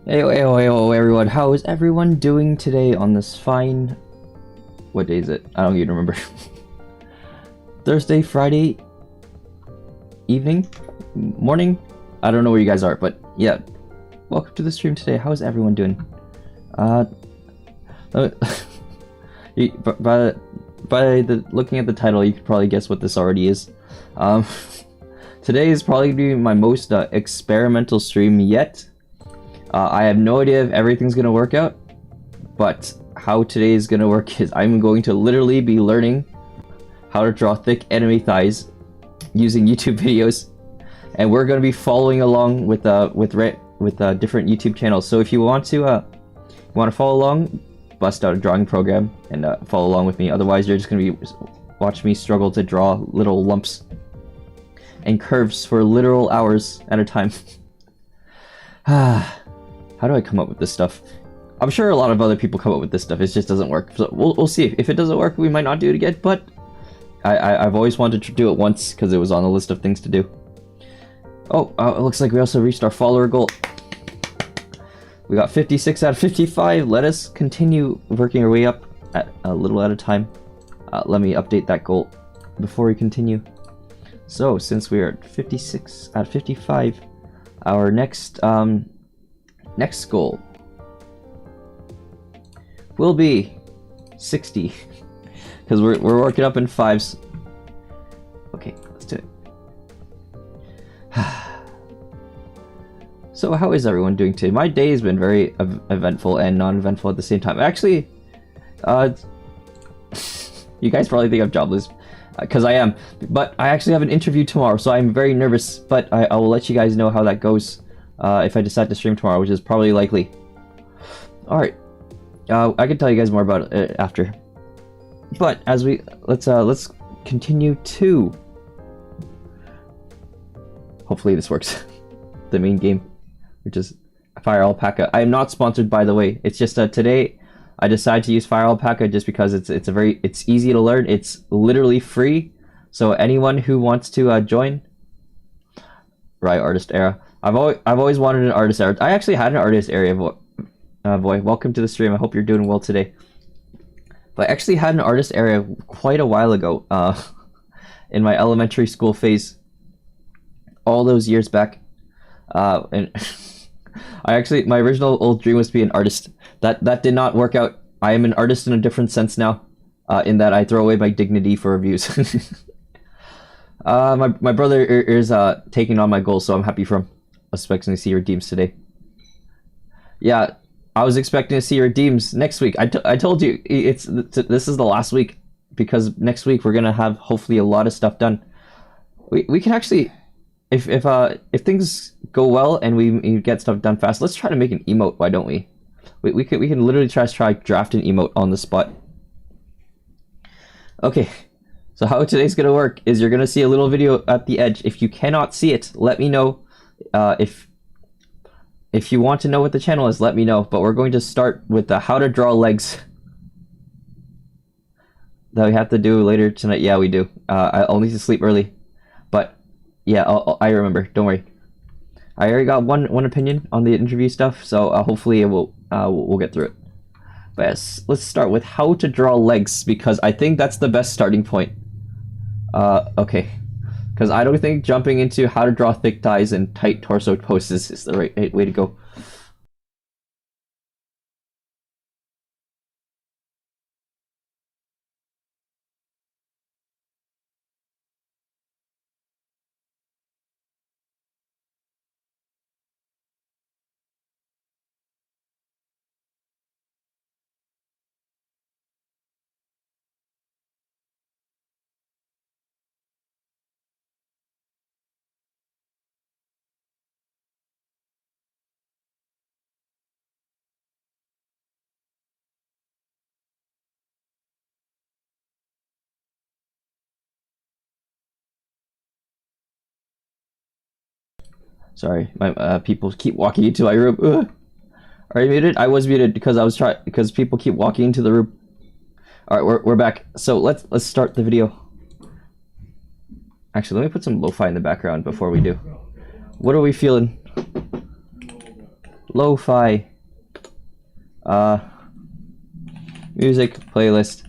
Hey, everyone. How is everyone doing today on this fine... What day is it? I don't even remember. Thursday, Friday, evening, morning? I don't know where you guys are, but yeah. Welcome to the stream today. How is everyone doing? By looking at the title, you could probably guess what this already is. Today is probably going to be my most experimental stream yet. I have no idea if everything's going to work out, but how today is going to work is I'm going to literally be learning how to draw thick enemy thighs using YouTube videos, and we're going to be following along with different YouTube channels. So if you want to follow along, bust out a drawing program and follow along with me. Otherwise, you're just going to be watch me struggle to draw little lumps and curves for literal hours at a time. How do I come up with this stuff? I'm sure a lot of other people come up with this stuff. It just doesn't work. So we'll see. If it doesn't work, we might not do it again. But I've always wanted to do it once because it was on the list of things to do. Oh, it looks like we also reached our follower goal. We got 56 out of 55. Let us continue working our way up at a little at a time. Let me update that goal before we continue. So since we are at 56 out of 55, our next goal will be 60 because we're working up in fives. Okay, let's do it. So how is everyone doing today? My day has been very eventful and non-eventful at the same time. Actually, you guys probably think I'm jobless because I am, but I actually have an interview tomorrow, so I'm very nervous, but I will let you guys know how that goes if I decide to stream tomorrow, which is probably likely. Alright, I can tell you guys more about it after. But as we let's continue to hopefully this works. The main game, which is Fire Alpaca. I am not sponsored, by the way. It's just today I decided to use Fire Alpaca just because it's easy to learn. It's literally free, so anyone who wants to join. Right, artist era. I've always wanted an artist era. I actually had an artist area. Boy, welcome to the stream. I hope you're doing well today. But I actually had an artist area quite a while ago, in my elementary school phase, all those years back. And my original old dream was to be an artist. That did not work out. I am an artist in a different sense now, in that I throw away my dignity for reviews. My brother is taking on my goals, so I'm happy for him. I was expecting to see redeems today. Yeah, I was expecting to see redeems next week. I told you this is the last week because next week we're gonna have hopefully a lot of stuff done. We can actually, if things go well and we get stuff done fast, let's try to make an emote. Why don't we? We can literally try draft an emote on the spot. Okay. So how today's gonna work is you're gonna see a little video at the edge. If you cannot see it, let me know. If you want to know what the channel is, let me know. But we're going to start with the how to draw legs that we have to do later tonight. Yeah, we do. I'll need to sleep early, but yeah, I remember. Don't worry. I already got one opinion on the interview stuff, so hopefully we'll get through it. But yes, let's start with how to draw legs because I think that's the best starting point. Okay, because I don't think jumping into how to draw thick thighs and tight torso poses is the right way to go. Sorry, my people keep walking into my room. Ugh. Are you muted? I was muted because people keep walking into the room. All right, we're back. So let's start the video. Actually, let me put some lo-fi in the background before we do. What are we feeling? Lo-fi. Music playlist.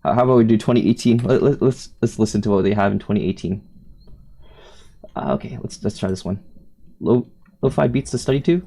How about we do 2018? Let's listen to what they have in 2018. Okay, let's try this one. Lo-fi beats to study to.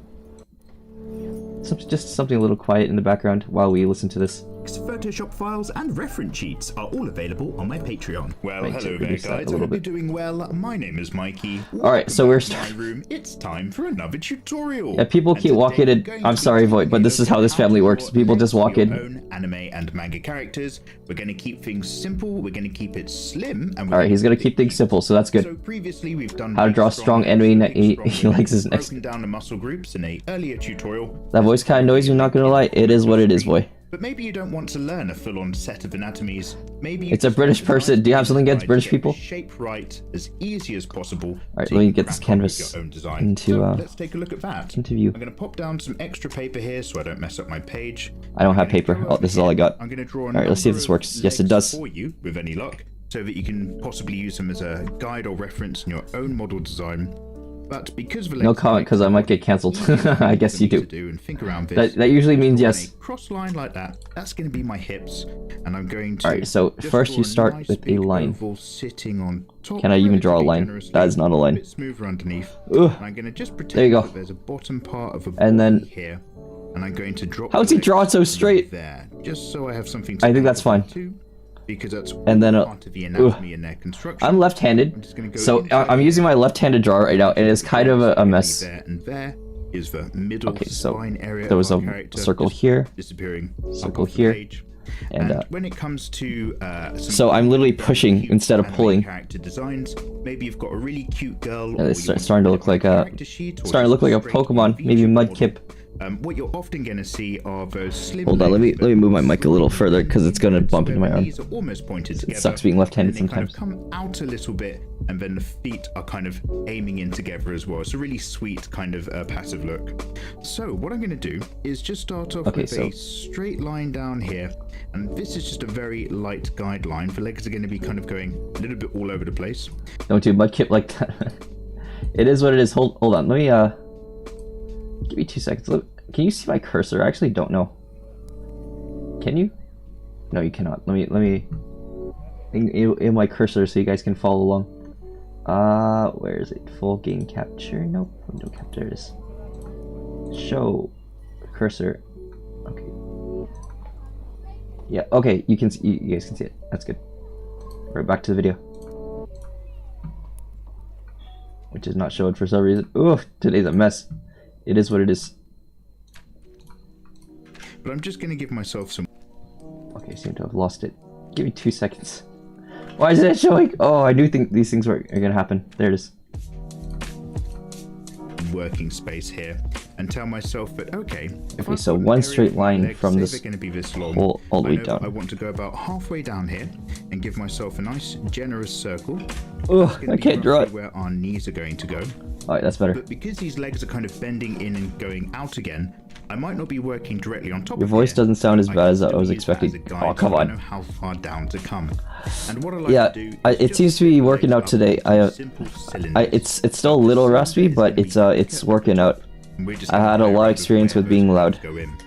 Just something a little quiet in the background while we listen to this. Photoshop files and reference sheets are all available on my Patreon. Well, Right, hello so there, reduce that guys. a I little hope you're bit. doing well. My name is Mikey. Alright, so we're Welcome back to my room. It's time for another tutorial. Yeah, people And keep today walking we're in. going I'm to be sorry, taking Void, but a this is look how at this family to works. draw People just legs walk for your in. own anime and manga characters. We're going to keep things simple. We're going to keep it slim. And Alright, he's gonna keep things simple, so that's So good. previously we've done How to draw strong anime. He likes his next. broken down the muscle groups in a earlier tutorial. That voice kind of annoys me, not gonna lie. It is what it is, boy. But maybe you don't want to learn a full-on set of anatomies. Maybe you It's a just British want person. Do you have something against to British get the people? shape right as easy as possible. Alright, so let me you get can this crack on with canvas your own design. into, So let's take a look at that. into view. I'm going to pop down some extra paper here so I don't mess up my page. I don't have I'm gonna paper. go Oh, over this is all I got. I'm going to draw Alright, let's see if this works. Yes, it does. For you, with any luck, so that you can possibly use them as a guide or reference in your own model design. But because of No comment, because I might get cancelled. I guess you do. And think around this. That usually means Draw yes. a cross line like that. That's going to be my hips, and I'm going to. Alright, so just first draw you start nice with a big line. oval sitting on top. Can I even draw a relatively line? generously, That is not a line. bit smoother underneath. Ugh. And I'm going to just pretend There you go. that there's a bottom part of a And then- body here, and I'm going to drop. How does the he draw it so legs straight? There, just so I have something. To I think that's fine. to, because that's And then, part of the anatomy and their construction. I'm left-handed, just gonna go so inside I'm using my left-handed drawer right now, and it's kind of a mess. There and there is the middle Okay, so spine area. there was of a our character circle just here, disappearing up circle off the here, page. and when it comes to so I'm literally pushing cute instead of anime pulling. character designs, maybe you've got a really cute girl. Yeah, or it's you want starting to put look it on like a character sheet, or starting to look just like a straight Pokemon, Vtubers maybe model. Mudkip. What you're often going to see are those slim. Hold on, let legs me that move my mic a little further because it's gonna bump into my where the arm. knees are almost pointed It together, sucks being left-handed and then they sometimes. kind of come out a little bit, and then the feet are kind of aiming in together as well. It's a really sweet kind of passive look. So what I'm going to do is just start off with a straight line down here, and this is just a very light guideline. The legs are going to be kind of going a little bit all over the place. Don't do Mudkip like that. It is what it is. Hold on, let me give me 2 seconds. Look, can you see my cursor? I actually don't know. Can you? No, you cannot. Let me in my cursor so you guys can follow along. Where is it? Full game capture? Nope. Window capture. There it is. Show cursor. Okay. Yeah. Okay. You can see. You guys can see it. That's good. Right back to the video, which is not showed for some reason. Ooh, today's a mess. It is what it is. But I'm just going to give myself some. Okay, I seem to have lost it. Give me 2 seconds. Why is it showing? Oh, I do think these things are gonna happen. There it is. Working space here, and tell myself that okay. Okay, so one straight line from this going to be this long. all the way I know down. I want to go about halfway down here and give myself a nice generous circle. Ugh, I can't draw it. Where our knees are going to go. Alright, that's better. But because these legs are kind of bending in and going out again, I might not be working directly on top Your of voice here. doesn't sound as I bad can as I still was use that as expecting. a guide Oh, come so I on. know how far down to come. And what I like Yeah, to do is it just seems to be working out up today. simple cylinders. It's still a little rusty, but it's working out. We're just I gonna had a play lot of around experience where with being those loud. lines go in.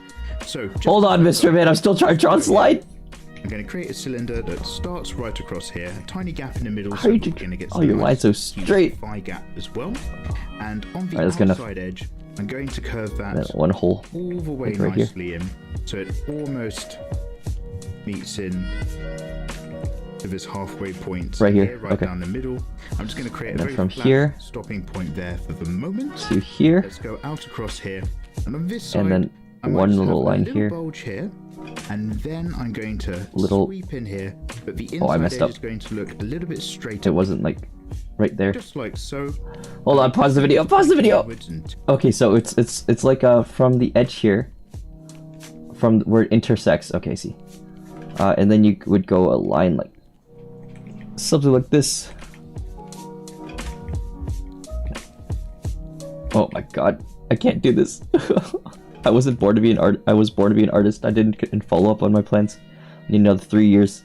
So just Hold on, Mr. Man, I'm still trying to draw a slide. I'm going to create a cylinder that starts right across here, a tiny gap in the middle, How so you we're do- going to get oh, some your nice line's so huge straight. thigh gap as well. And on the Alright, that's good enough. outside edge, I'm going to curve that That one hole. all the way right here. nicely in, so it almost meets in to this halfway point Right here, right okay. down the middle. I'm just going to create And a then very from flat here stopping point there for the moment. To here, Let's go out across here, and on this side, and then I might one just have little a line little here. bulge here, and then I'm going to Little- sweep in here, but the Oh, I inside messed edge up. is going to look a little bit straighter, It wasn't like right there. just like so. Hold on, pause the video. Pause the video. Onwards and Okay, so it's like from the edge here, from where it intersects. Okay, see, and then you would go a line like something like this. Oh my god, I can't do this. I wasn't born to be an art. I was born to be an artist. I didn't follow up on my plans. I need another 3 years.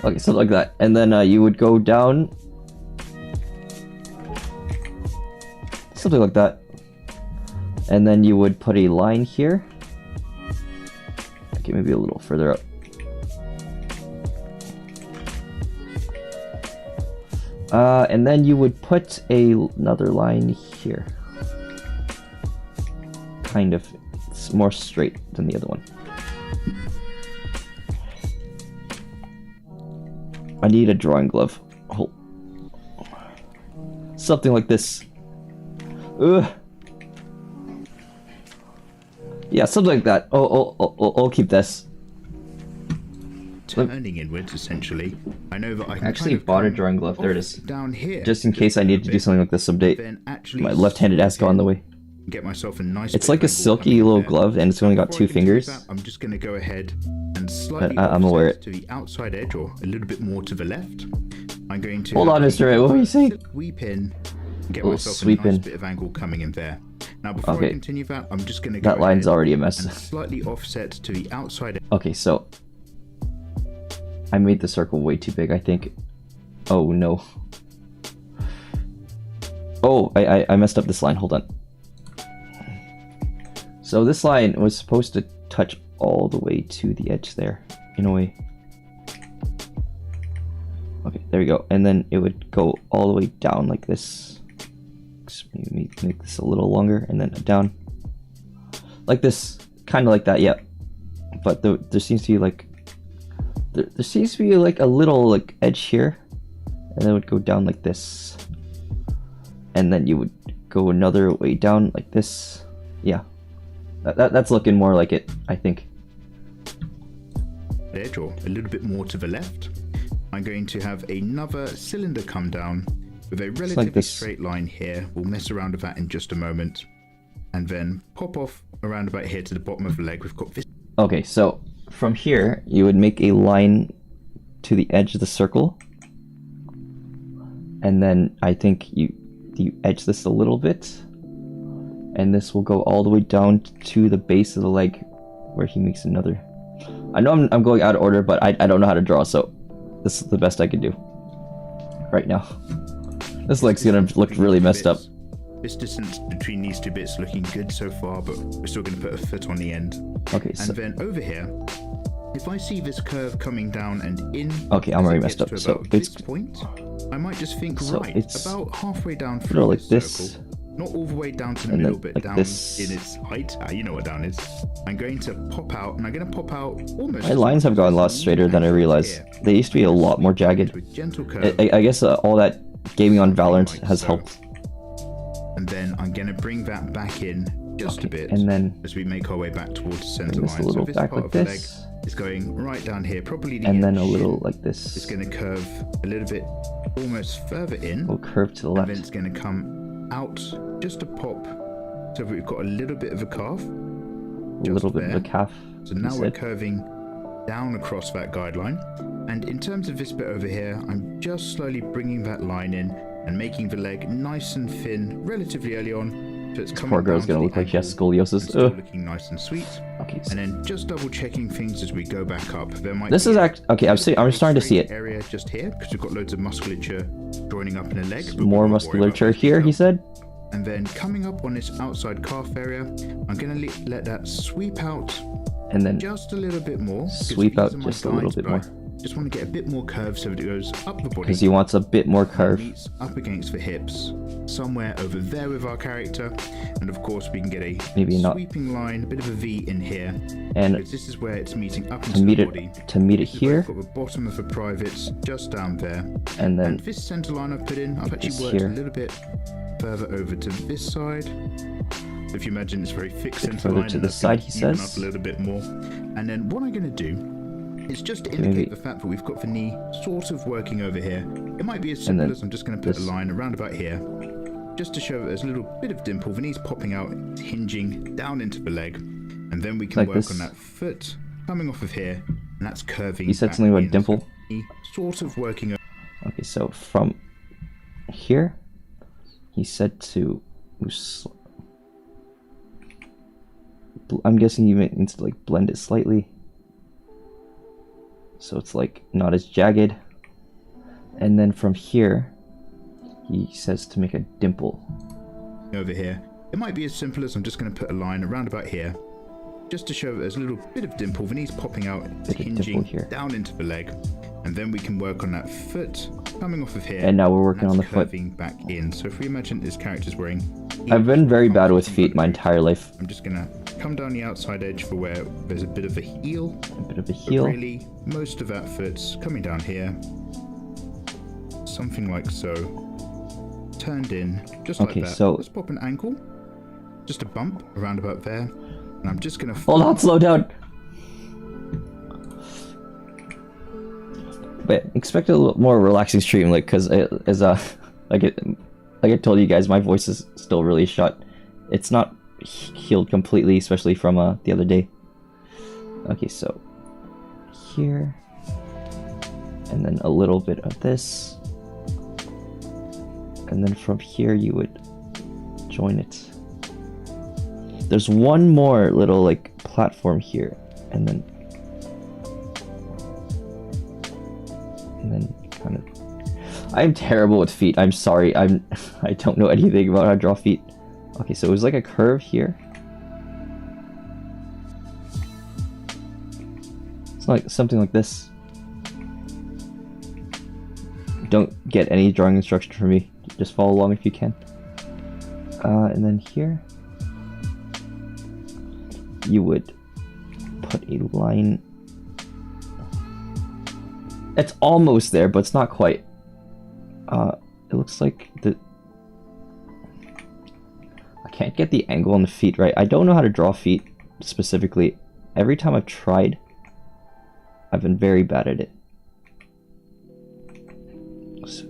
Okay, something like that, and then you would go down, something like that. And then you would put a line here. Okay, maybe a little further up. And then you would put another line here. Kind of. It's more straight than the other one. I need a drawing glove. Oh. Something like this. Ugh. Yeah, something like that. I'll keep this. Turning inwards, essentially. I know that I can actually bought a drawing glove. There it is. Down here. Just in case I need to do something like this someday. My left-handed ass go on the way. Get myself a nice. It's like a silky little glove, and it's only got 2 fingers. I'm just going to go ahead and slightly I'm aware to the outside edge, or a little bit more to the left. I'm going to. Hold on, Mr. Ray. What were you saying? Sweep in. Get myself a nice bit of angle coming in there. Now, before I continue that, I'm just going to go. That line's already a mess. And slightly offset to the outside. Okay, so I made the circle way too big, I think. Oh no. Oh, I messed up this line. Hold on. So this line was supposed to touch all the way to the edge there, in a way. Okay, there we go. And then it would go all the way down like this. Maybe make this a little longer, and then down. Like this. Kind of like that, yeah. But there seems to be like... There seems to be like a little like edge here. And then it would go down like this. And then you would go another way down like this. Yeah. That's looking more like it, I think. Edge, or a little bit more to the left. I'm going to have another cylinder come down with a relatively straight line here. We'll mess around with that in just a moment. And then pop off around about here to the bottom of the leg. We've got this. Okay, so from here, you would make a line to the edge of the circle. And then I think you edge this a little bit. And this will go all the way down to the base of the leg where he makes another. I know I'm going out of order, but I don't know how to draw, so this is the best I can do right now. This leg's gonna look really messed up. This distance between these 2 bits looking good so far, but we're still gonna put a foot on the end. Okay, and then over here, if I see this curve coming down and in, okay, I'm already messed up. So this point, I might just think it's about halfway down through like this this. Circle. Not all the way down to the middle, but like down this. in its height. You know what down is. I'm going to pop out, and I'm going to pop out almost. My lines have gotten a lot straighter than I realized. They used to be a lot more jagged. I guess all that gaming on Valorant has helped. And then I'm going to bring that back in just a bit, and then as we make our way back towards the center line. line. A little so this back part like of the this. leg is going right down here, probably the and edge. Then a little like this. It's going to curve a little bit, almost further in. We'll curve to the left. And then it's going to come out just a pop, so we've got a little bit of a calf, a little bit of a calf. So now we're curving down across that guideline, and in terms of this bit over here, I'm just slowly bringing that line in and making the leg nice and thin relatively early on, so it's coming. Poor girl's gonna look like she has scoliosis. Still looking nice and sweet. Okay, so and then just double checking things as we go back up. There might this is actually okay. I'm starting to see it. Area just here because we've got loads of musculature joining up in the leg. More musculature here, he said. And then coming up on this outside calf area, I'm going to let that sweep out, and then just a little bit more. Sweep out just a little bit more. Just want to get a bit more curve so that it goes up the body. Because he wants a bit more curve. Meets up against the hips, somewhere over there with our character, and of course we can get a sweeping line, a bit of a V in here, and because this is where it's meeting up into the body. To meet it here, got the bottom of the privates just down there, and then this center line I've put in, I've actually worked a little bit further over to this side. If you imagine it's very thick center line, to the side, he says. Up a little bit more, and then what I'm going to do is just to indicate the fact that we've got the knee sort of working over here. It might be as simple as I'm just going to put a line around about here, just to show that there's a little bit of dimple. The knee's popping out, it's hinging down into the leg, and then we can work on that foot coming off of here, and that's curving. He said something about dimple. Sort of working. Okay, so from here, he said to. I'm guessing he needs to like blend it slightly, so it's like not as jagged. And then from here, he says to make a dimple over here. It might be as simple as I'm just going to put a line around about here, just to show there's a little bit of dimple, the knees popping out, hinging down into the leg, and then we can work on that foot coming off of here. And now we're working on the foot. Back in. So if we imagine this character's wearing heels, I've been very bad with feet my entire life. I'm just going to come down the outside edge for where there's a bit of a heel. A bit of a heel. But really, most of that foot's coming down here. Something like so. Turned in, just like that. So let's pop an ankle. Just a bump around about there. And I'm just gonna hold on, slow down. But expect a little more relaxing stream, like, cause like I told you guys, my voice is still really shot. It's not healed completely, especially from the other day. Okay, so here, and then a little bit of this, and then from here you would join it. There's one more little like platform here, and then kind of. I'm terrible with feet. I'm sorry. I don't know anything about how to draw feet. Okay, so it was like a curve here. It's like something like this. Don't get any drawing instruction from me. Just follow along if you can. And then here, you would put a line. It's almost there, but it's not quite. It looks like the... I can't get the angle on the feet right. I don't know how to draw feet specifically. Every time I've tried, I've been very bad at it. So,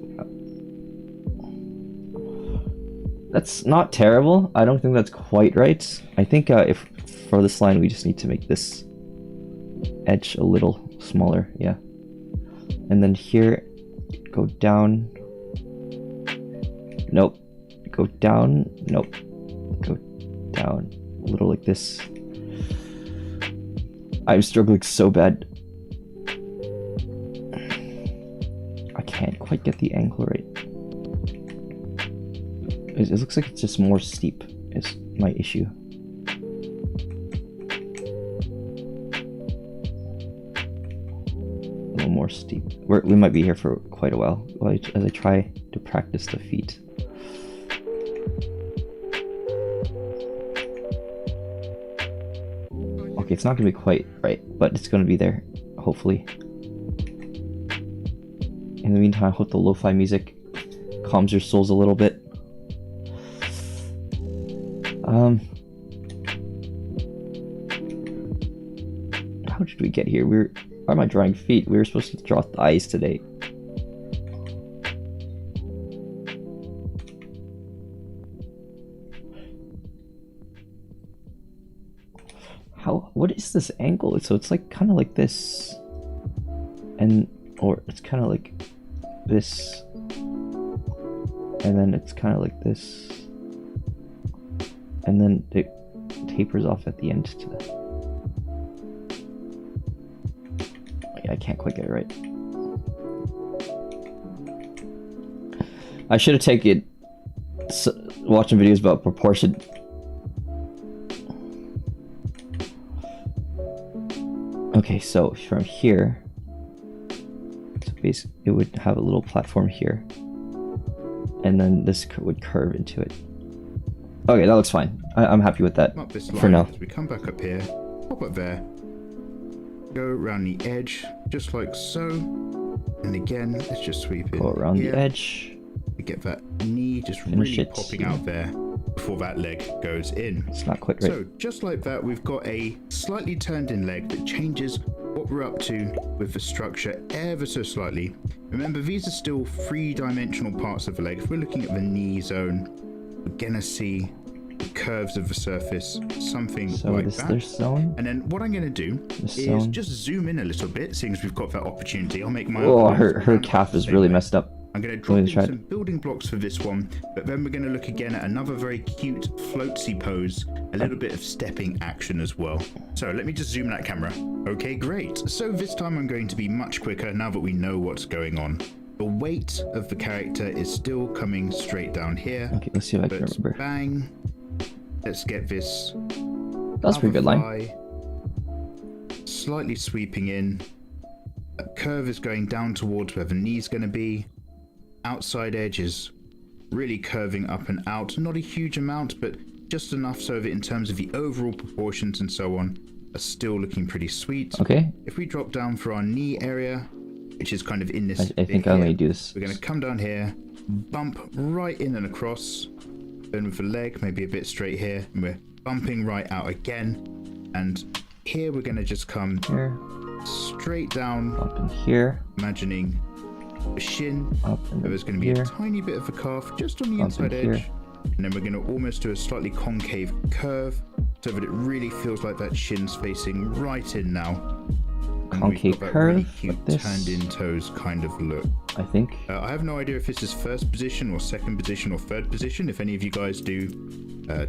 that's not terrible. I don't think that's quite right. I think if for this line we just need to make this edge a little smaller, yeah. And then here, go down. Nope. Go down. Nope. Go down. A little like this. I'm struggling so bad. I can't quite get the angle right. It looks like it's just more steep is my issue. A little more steep. We might be here for quite a while as I try to practice the feet. Okay, it's not going to be quite right, but it's going to be there, hopefully. In the meantime, I hope the lo-fi music calms your souls a little bit. How did we get here? Why am I drawing feet? We were supposed to draw thighs today. What is this angle? So it's like kind of like this, or it's kind of like this, and then it's kind of like this, and then it tapers off at the end to the... Yeah, I can't quite get it right. I should have taken watching videos about proportion. Okay, so from here, so basically it would have a little platform here, and then this would curve into it. Okay, that looks fine. I'm happy with that for now. We come back up here, pop up there, go around the edge, just like so, and again, let's just sweep it. Go around the edge. We get that knee just really popping out there before that leg goes in. It's not quite right. So just like that, we've got a slightly turned in leg that changes what we're up to with the structure ever so slightly. Remember, these are still three-dimensional parts of the leg. If we're looking at the knee zone, we're gonna see the curves of the surface, something like that. Zone? And then what I'm gonna do is just zoom in a little bit, seeing as we've got that opportunity. I'll make my... Oh, her calf is really messed up. I'm going to drop in some building blocks for this one, but then we're going to look again at another very cute floatsy pose, a little bit of stepping action as well. So let me just zoom that camera. Okay, great. So this time I'm going to be much quicker now that we know what's going on. The weight of the character is still coming straight down here. Okay, let's see if I can remember. Bang, Let's get this. That's a pretty good line. Slightly sweeping in. That curve is going down towards where the knee's going to be. Outside edge is really curving up and out. Not a huge amount, but just enough so that in terms of the overall proportions and so on, are still looking pretty sweet. Okay. If we drop down for our knee area, which is kind of in this I think I'm going to do this. We're going to come down here, bump right in and across. Then with the leg, maybe a bit straight here. And we're bumping right out again. And here we're going to just come here, straight down. up in here. Imagining the shin. Up in There's going to be a tiny bit of a calf just on the inside edge. Here. And then we're going to almost do a slightly concave curve so that it really feels like that shin's facing right in now. And concave we've got curve, that really cute like this. turned in toes kind of look. I think. I have no idea if this is first position or second position or third position, if any of you guys do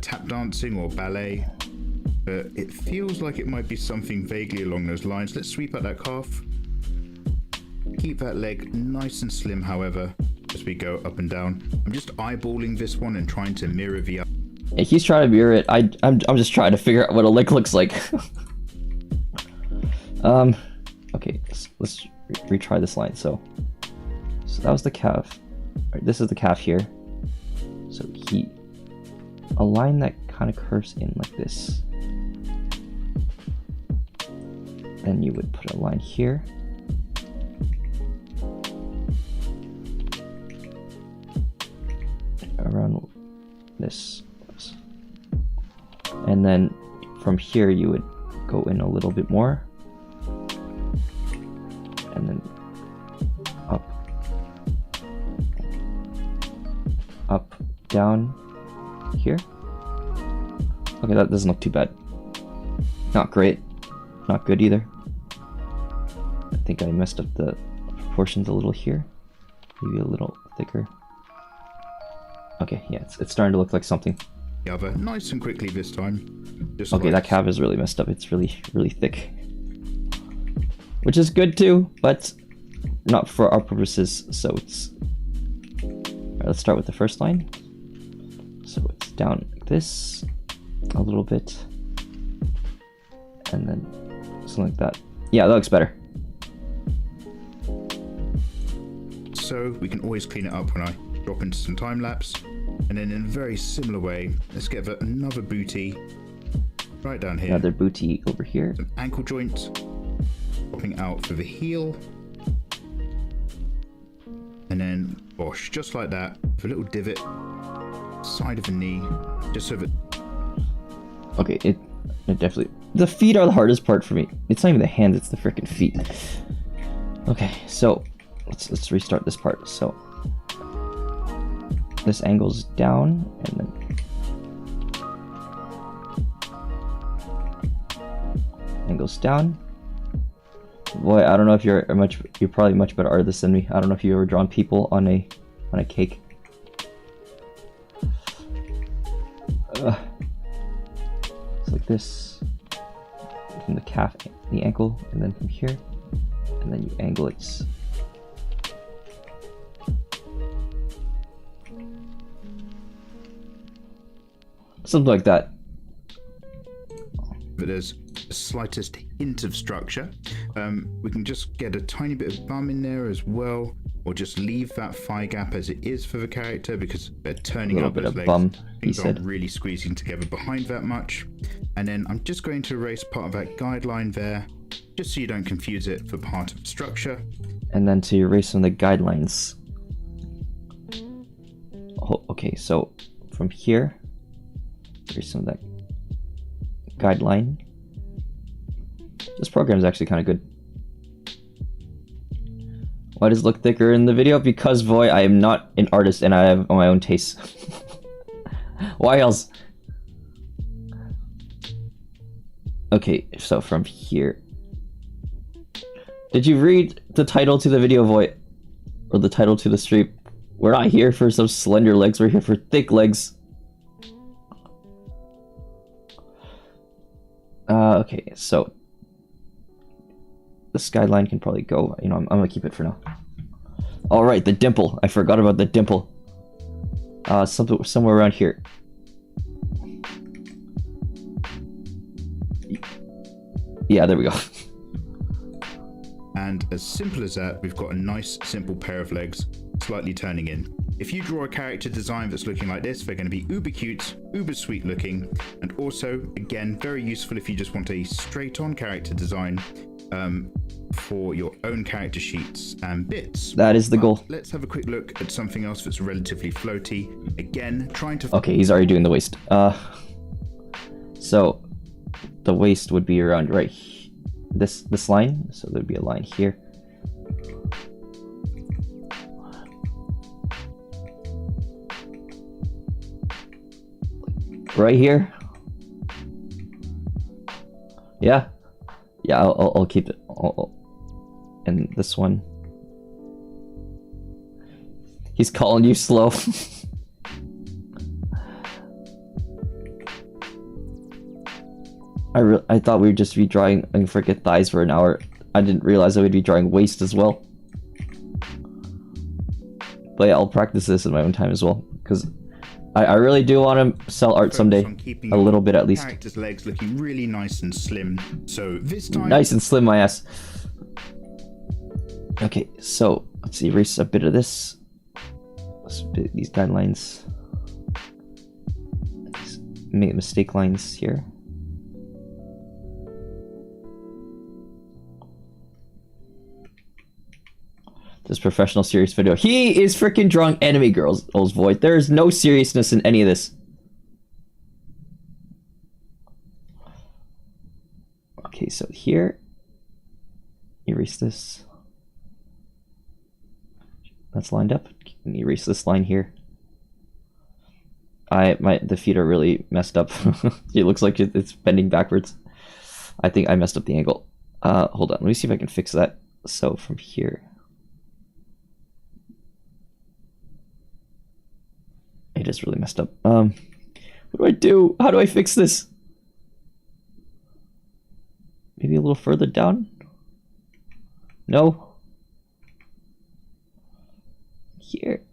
tap dancing or ballet. But it feels like it might be something vaguely along those lines. Let's sweep out that calf. Keep that leg nice and slim, however, as we go up and down. I'm just eyeballing this one and trying to mirror the other. Yeah, he's trying to mirror it. I'm just trying to figure out what a leg looks like. Okay, let's retry this line. So that was the calf. Right, this is the calf here. So a line that kind of curves in like this. Then you would put a line here. Around this. And then from here you would go in a little bit more. And then up, down, here. Okay, that doesn't look too bad. Not great, not good either. I think I messed up the proportions a little here. Maybe a little thicker. Okay, yeah, it's starting to look like something. The other, nice and quickly this time. Just okay, that calf is really messed up. It's really, really thick. Which is good too, but not for our purposes, so it's... Alright, let's start with the first line. So it's down like this, a little bit, and then something like that. Yeah, that looks better. So we can always clean it up when I drop into some time lapse. And then in a very similar way, let's get another booty right down here. Another booty over here. Some ankle joint, dropping out for the heel. And then bosh, just like that, with a little divot, side of the knee, just so that... Okay, it definitely... The feet are the hardest part for me. It's not even the hands, it's the freaking feet. Okay, so let's restart this part. So this angle's down, and then angles down. Boy, I don't know if you're probably much better artist than me. I don't know if you ever drawn people on a cake. It's like this. From the calf, the ankle, and then from here, and then you angle it. Something like that. But there's the slightest hint of structure. We can just get a tiny bit of bum in there as well, or just leave that thigh gap as it is for the character because they're turning out those legs. Bum, things aren't really squeezing together behind that much. And then I'm just going to erase part of that guideline there, just so you don't confuse it for part of the structure. And then to erase some of the guidelines. Oh, okay, so from here, erase some of that guideline. This program is actually kind of good. Why does it look thicker in the video? Because, boy, I am not an artist and I have my own tastes. Why else? Okay, so from here. Did you read the title to the video, Void? Or the title to the stream? We're not here for some slender legs, we're here for thick legs. Okay, so this guideline can probably go, you know, I'm gonna keep it for now. Alright, the dimple. I forgot about the dimple. Somewhere around here. Yeah, there we go. And as simple as that, we've got a nice simple pair of legs slightly turning in. If you draw a character design that's looking like this, they're going to be uber cute, uber sweet looking, and also, again, very useful if you just want a straight on character design for your own character sheets and bits. That is the goal. Let's have a quick look at something else that's relatively floaty. Again, trying to... Okay, he's already doing the waist. So the waist would be around right this line, so there'd be a line here. Right here. Yeah, I'll keep it. And this one, he's calling you slow. I thought we would just be drawing and forget thighs for an hour. I didn't realize I would be drawing waist as well. But yeah, I'll practice this in my own time as well, because I really do want to sell art someday, a little bit at least. Character's legs looking really nice and slim. So this time, nice and slim, my ass. Okay, so let's erase a bit of this. Let's put these guidelines. Make mistake lines here. This professional serious video. He is freaking drawing anime girls, Void. There's no seriousness in any of this. Okay, so here, erase this. That's lined up. Erase this line here. The feet are really messed up. It looks like it's bending backwards. I think I messed up the angle. Hold on, let me see if I can fix that. So from here. I just really messed up. What do I do? How do I fix this? Maybe a little further down? No? Here.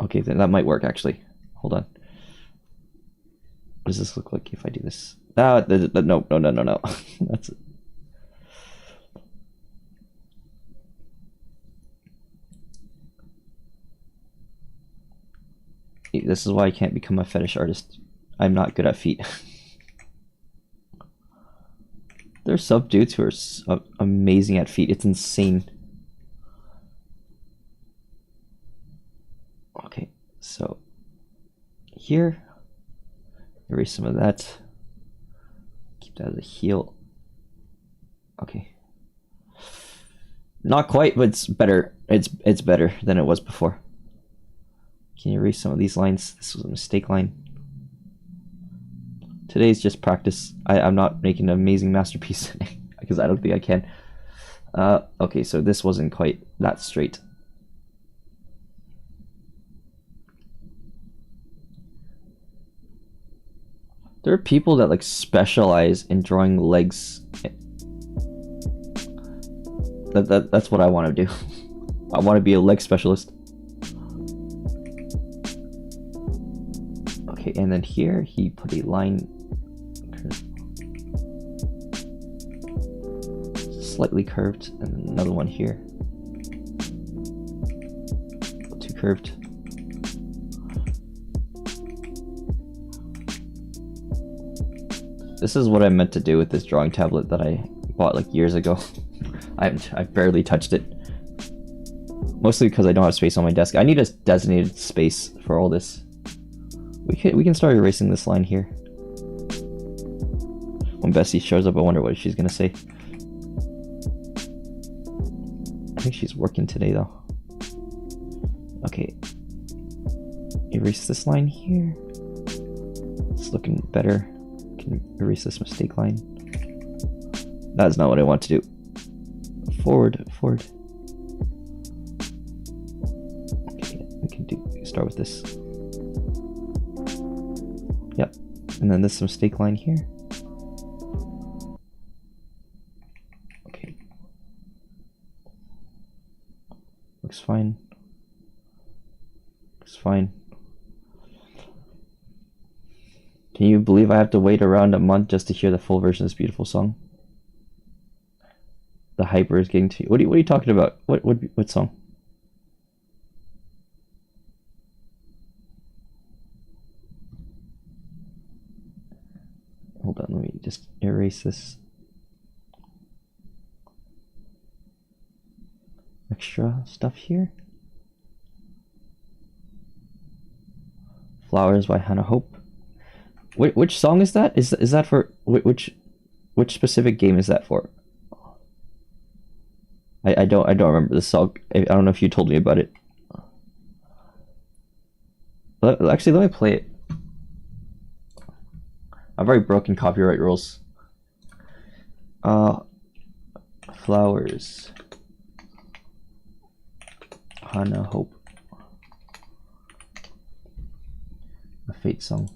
Okay, then that might work actually. Hold on. What does this look like if I do this? No. That's it. This is why I can't become a fetish artist. I'm not good at feet. There's some dudes who are amazing at feet. It's insane. Okay, so here, erase some of that. Keep that as a heel. Okay. Not quite, but it's better. It's better than it was before. Can you erase some of these lines? This was a mistake line. Today's just practice. I'm not making an amazing masterpiece today because I don't think I can. Okay, so this wasn't quite that straight. There are people that like specialize in drawing legs. That's what I want to do. I want to be a leg specialist. Okay, and then here he put a line slightly curved, and another one here. Too curved. This is what I meant to do with this drawing tablet that I bought like years ago. I've barely touched it. Mostly because I don't have space on my desk. I need a designated space for all this. We can start erasing this line here. When Bessie shows up, I wonder what she's gonna say. I think she's working today though. Okay. Erase this line here. It's looking better. Can erase this mistake line. That's not what I want to do. Forward. Okay, we can start with this. Yep, and then this mistake line here. Okay. Looks fine. Can you believe I have to wait around a month just to hear the full version of this beautiful song? The hyper is getting to you. What are you talking about? What song? Hold on, let me just erase this extra stuff here. Flowers by Hannah Hope. Which song is that? Is that for which specific game is that for? I don't remember the song. I don't know if you told me about it. Actually, let me play it. I've already broken copyright rules. Flowers. Hannah Hope. A Fate song.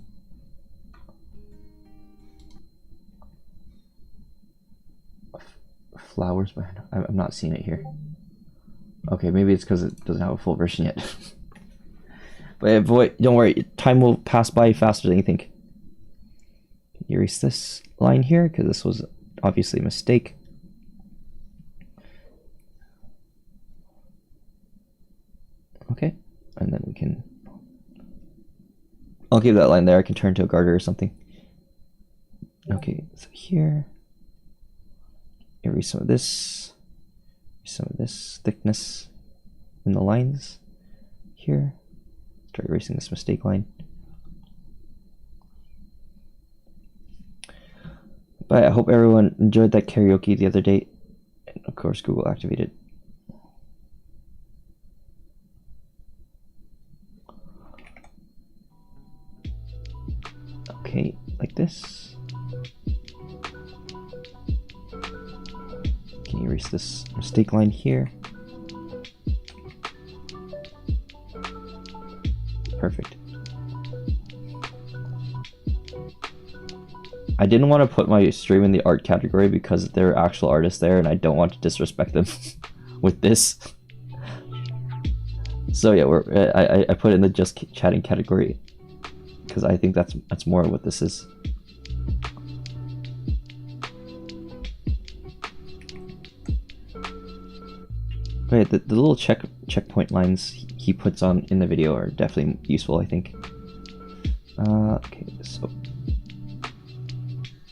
Flowers by Hannah. I'm not seeing it here. Okay, maybe it's because it doesn't have a full version yet. But boy, don't worry. Time will pass by faster than you think. Erase this line here because this was obviously a mistake. Okay, and then we can. I'll keep that line there. I can turn to a garter or something. Okay, so here, erase some of this thickness in the lines here. Start erasing this mistake line. But I hope everyone enjoyed that karaoke the other day. And of course, Google activated. Okay, like this. Can you erase this mistake line here? Perfect. I didn't want to put my stream in the art category because there are actual artists there and I don't want to disrespect them with this. So yeah, I put it in the just chatting category because I think that's more what this is. Right, the little checkpoint lines he puts on in the video are definitely useful, I think. Okay, so.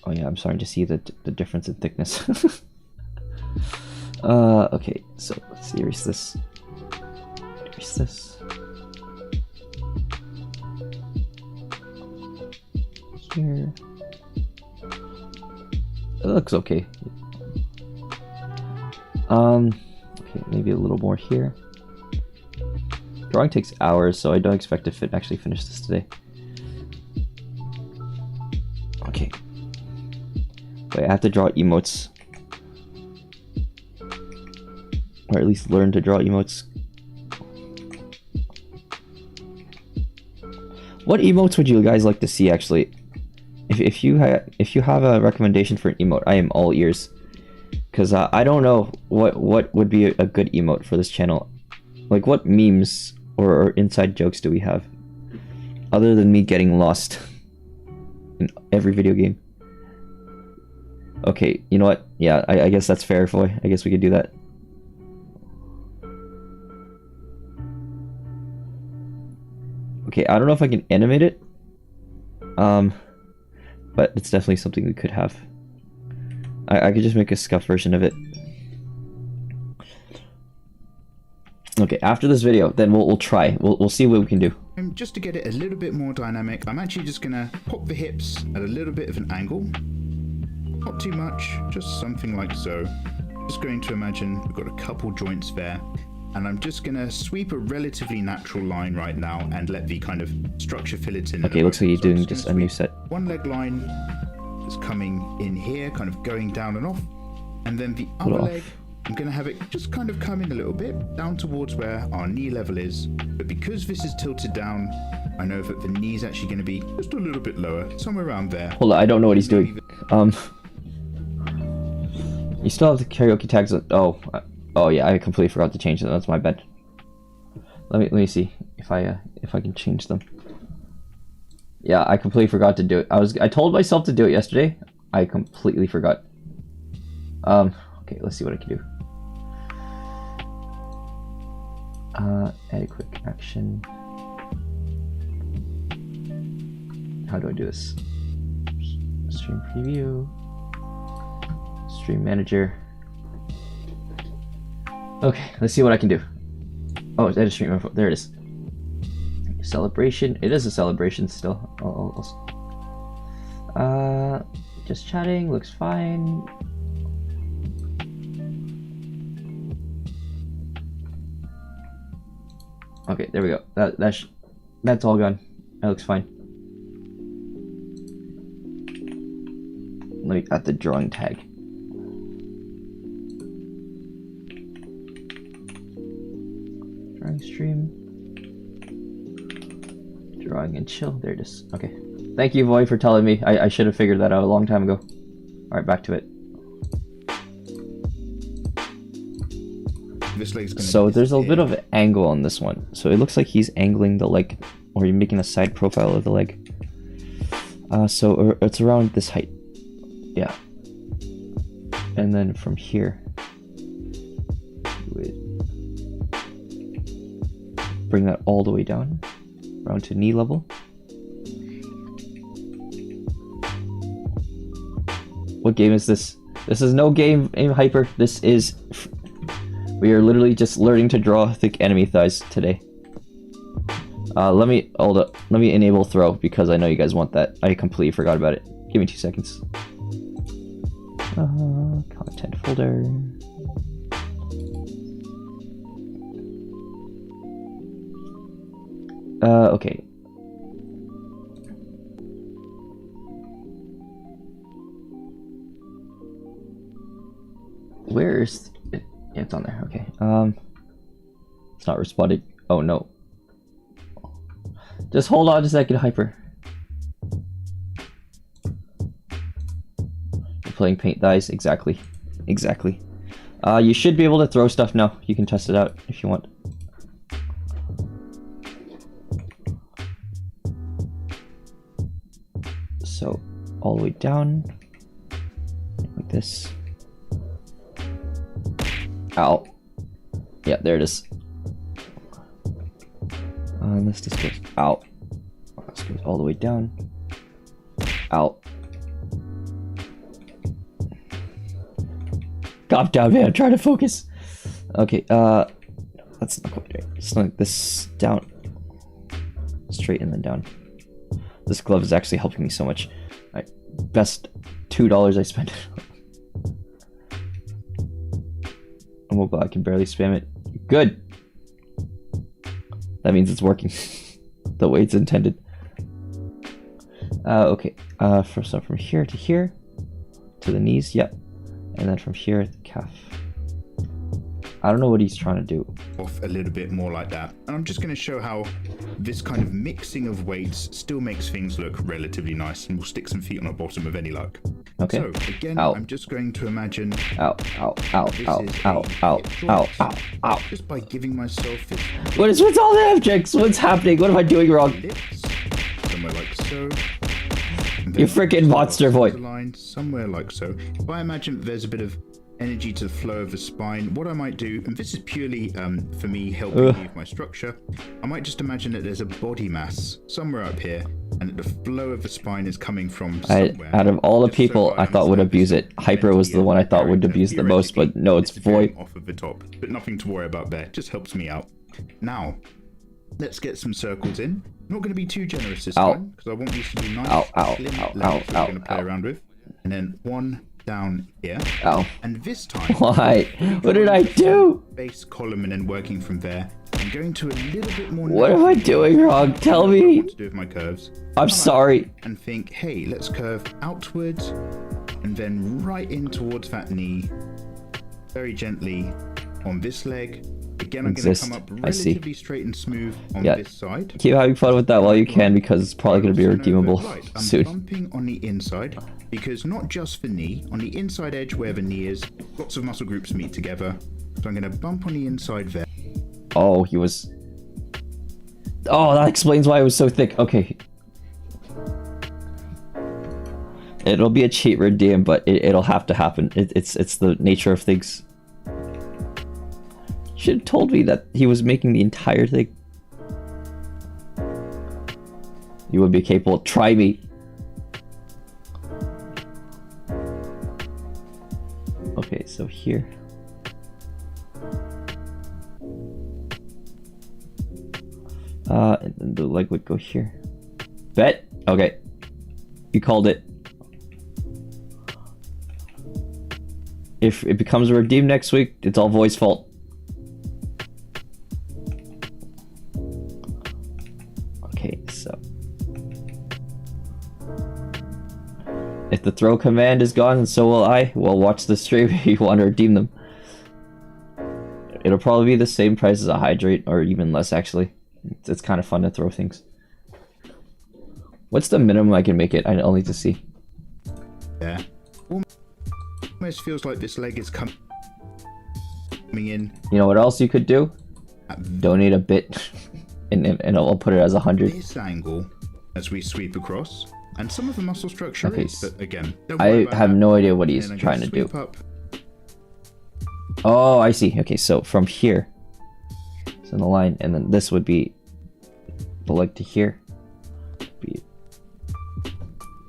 Oh yeah, I'm starting to see the difference in thickness. Okay, so let's erase this. Erase this. Here. It looks okay. Okay, maybe a little more here. Drawing takes hours, so I don't expect to actually finish this today. Okay. Wait, I have to draw emotes. Or at least learn to draw emotes. What emotes would you guys like to see, actually? If you have a recommendation for an emote, I am all ears. Because I don't know what would be a good emote for this channel. Like, what memes or inside jokes do we have? Other than me getting lost in every video game. Okay, you know what? Yeah, I guess that's fair, Foy. I guess we could do that. Okay, I don't know if I can animate it. But it's definitely something we could have. I could just make a scuff version of it. Okay, after this video, then we'll try. We'll see what we can do. Just to get it a little bit more dynamic, I'm actually just gonna pop the hips at a little bit of an angle. Not too much, just something like so. Just going to imagine we've got a couple joints there. And I'm just gonna sweep a relatively natural line right now and let the kind of structure fill it in. Okay, looks like you're doing just a new set. One leg line is coming in here, kind of going down and off. And then the other leg, I'm gonna have it just kind of come in a little bit, down towards where our knee level is. But because this is tilted down, I know that the knee's actually gonna be just a little bit lower, somewhere around there. Hold on, I don't know what he's doing. You still have the karaoke tags. Oh yeah, I completely forgot to change them. That's my bad. Let me see if I can change them. Yeah, I completely forgot to do it. I told myself to do it yesterday. I completely forgot. Okay, let's see what I can do. Add a quick action. How do I do this? Stream preview. Stream manager. Okay, let's see what I can do. Oh, edit stream info. There it is. Celebration. It is a celebration still. Just chatting. Looks fine. Okay, there we go. That's all gone. That looks fine. Let me add the drawing tag. Drawing stream. Drawing and chill. There it is. Okay. Thank you, Void, for telling me. I should have figured that out a long time ago. Alright, back to it. So there's a bit of an angle on this one. So it looks like he's angling the leg, or you're making a side profile of the leg. So it's around this height. Yeah. And then from here, bring that all the way down, around to knee level. What game is this? This is no game, Aim Hyper. This is... We are literally just learning to draw thick enemy thighs today. Let me enable throw, because I know you guys want that. I completely forgot about it. Give me 2 seconds. Content folder. Okay. Where is it? Yeah, it's on there. Okay. It's not responded. Oh no. Just hold on a second, Hyper. You're playing paint thighs. Exactly. Exactly. You should be able to throw stuff now. You can test it out if you want. So, all the way down, like this. Ow. Yeah, there it is. This just goes out. This goes all the way down. Out. God damn it, I'm trying to focus. Okay, that's not quite right. Just like this down. Straight and then down. This glove is actually helping me so much. Best $2 I spent. Mobile, I can barely spam it. Good. That means it's working the way it's intended. Okay. So from here to here, to the knees. Yep. And then from here to the calf. I don't know what he's trying to do. Off a little bit more like that. And I'm just going to show how this kind of mixing of weights still makes things look relatively nice, and we'll stick some feet on the bottom of any luck. Okay. So again, ow. I'm just going to imagine. Ow, ow, ow, ow, ow, ow, ow, ow, ow. Just by giving myself this. What's all the objects? What's happening? What am I doing wrong? Lips, somewhere like so. You freaking monster Void. Line somewhere like so. If I imagine that there's a bit of energy to the flow of the spine, what I might do, and this is purely for me helping me with my structure, I might just imagine that there's a body mass somewhere up here, and that the flow of the spine is coming from somewhere. Out of all the people I thought would abuse it, Hyper was the one I thought would abuse the most, but no, it's Void. Off of the top, but nothing to worry about there. Just helps me out. Now, let's get some circles in. I'm not going to be too generous this time, because I want these to be nice, slim lengths that we're going to play around with. And then one down here. Ow. And this time, why? What did I do? Base column, and then working from there. I'm going to a little bit more. What am I doing wrong? Tell me. What to do with my curves? I'm sorry. And think, hey, let's curve outwards, and then right in towards that knee, very gently on this leg. Again, I'm going to come up relatively straight and smooth on this side. Keep having fun with that while you can, because it's probably going to be redeemable soon. I'm bumping on the inside, because not just the knee, on the inside edge where the knee is, lots of muscle groups meet together. So I'm going to bump on the inside there. Oh, he was... Oh, that explains why it was so thick. Okay. It'll be a cheat redeem, but it'll have to happen. It's the nature of things. You should have told me that he was making the entire thing. You would be capable. Try me. Okay, so here. And then the leg would go here. Bet? Okay. You called it. If it becomes a redeem next week, it's all Voi's fault. Okay, so. If the throw command is gone, and so will I, well, watch the stream if you want to redeem them. It'll probably be the same price as a hydrate, or even less, actually. It's kind of fun to throw things. What's the minimum I can make it? I'll need to see. Yeah. Almost feels like this leg is coming in. You know what else you could do? Donate a bit, and I'll put it as 100. This angle, as we sweep across, and some of the muscle structure okay, is, but again, I have no idea what he's trying to do. Up. Oh, I see. Okay, so from here, it's in the line, and then this would be the leg to here.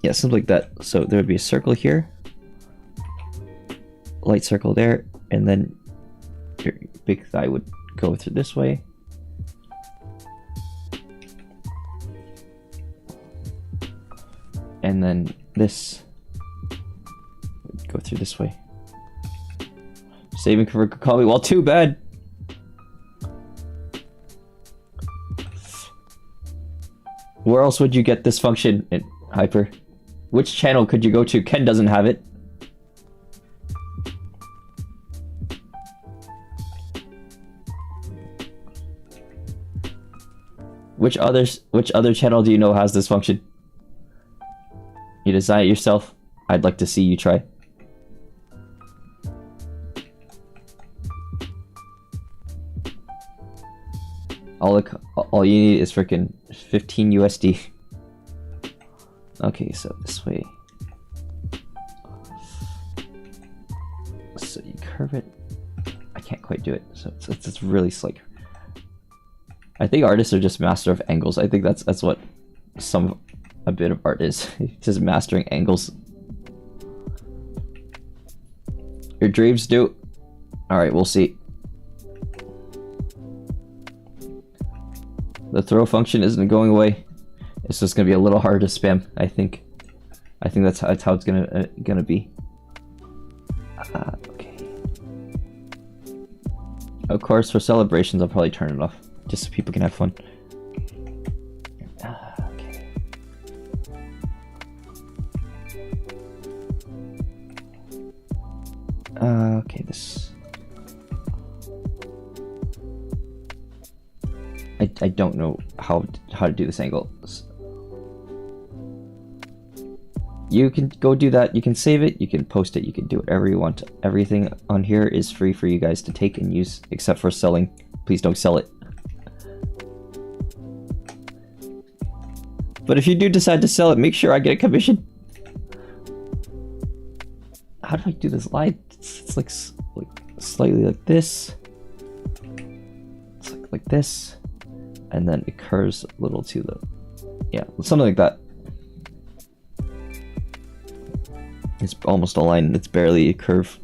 Yeah, something like that. So there would be a circle here, light circle there, and then your big thigh would go through this way. And then this would go through this way. Saving for Kakabi. Well, too bad. Where else would you get this function in Hyper? Which channel could you go to? Ken doesn't have it. Which other channel do you know has this function? You design it yourself? I'd like to see you try. All you need is freaking 15 USD. Okay, so this way. So you curve it. I can't quite do it. So it's really slick. I think artists are just master of angles. I think that's what a bit of art is. Just mastering angles. Your dreams do. All right, we'll see. The throw function isn't going away. It's just gonna be a little hard to spam. I think that's how it's gonna be. Okay. Of course, for celebrations, I'll probably turn it off just so people can have fun. Okay. Okay, this. I don't know how to do this angle. You can go do that. You can save it. You can post it. You can do whatever you want. Everything on here is free for you guys to take and use, except for selling. Please don't sell it. But if you do decide to sell it, make sure I get a commission. How do I do this line? It's like slightly like this. It's like this. And then it curves a little to the, yeah, something like that. It's almost a line. It's barely a curve.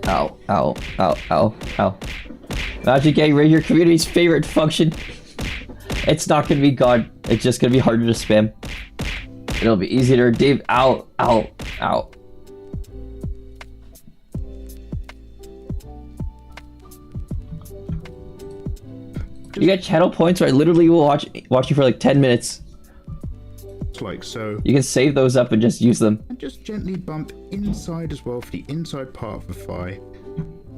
Ow, ow, ow, ow, ow. Magic getting rid of your community's favorite function. It's not gonna be gone. It's just gonna be harder to spam. It'll be easy to redeem. Ow, ow, ow. You get channel points where I literally will watch you for like 10 minutes. Like so. You can save those up and just use them. And just gently bump inside as well for the inside part of the thigh.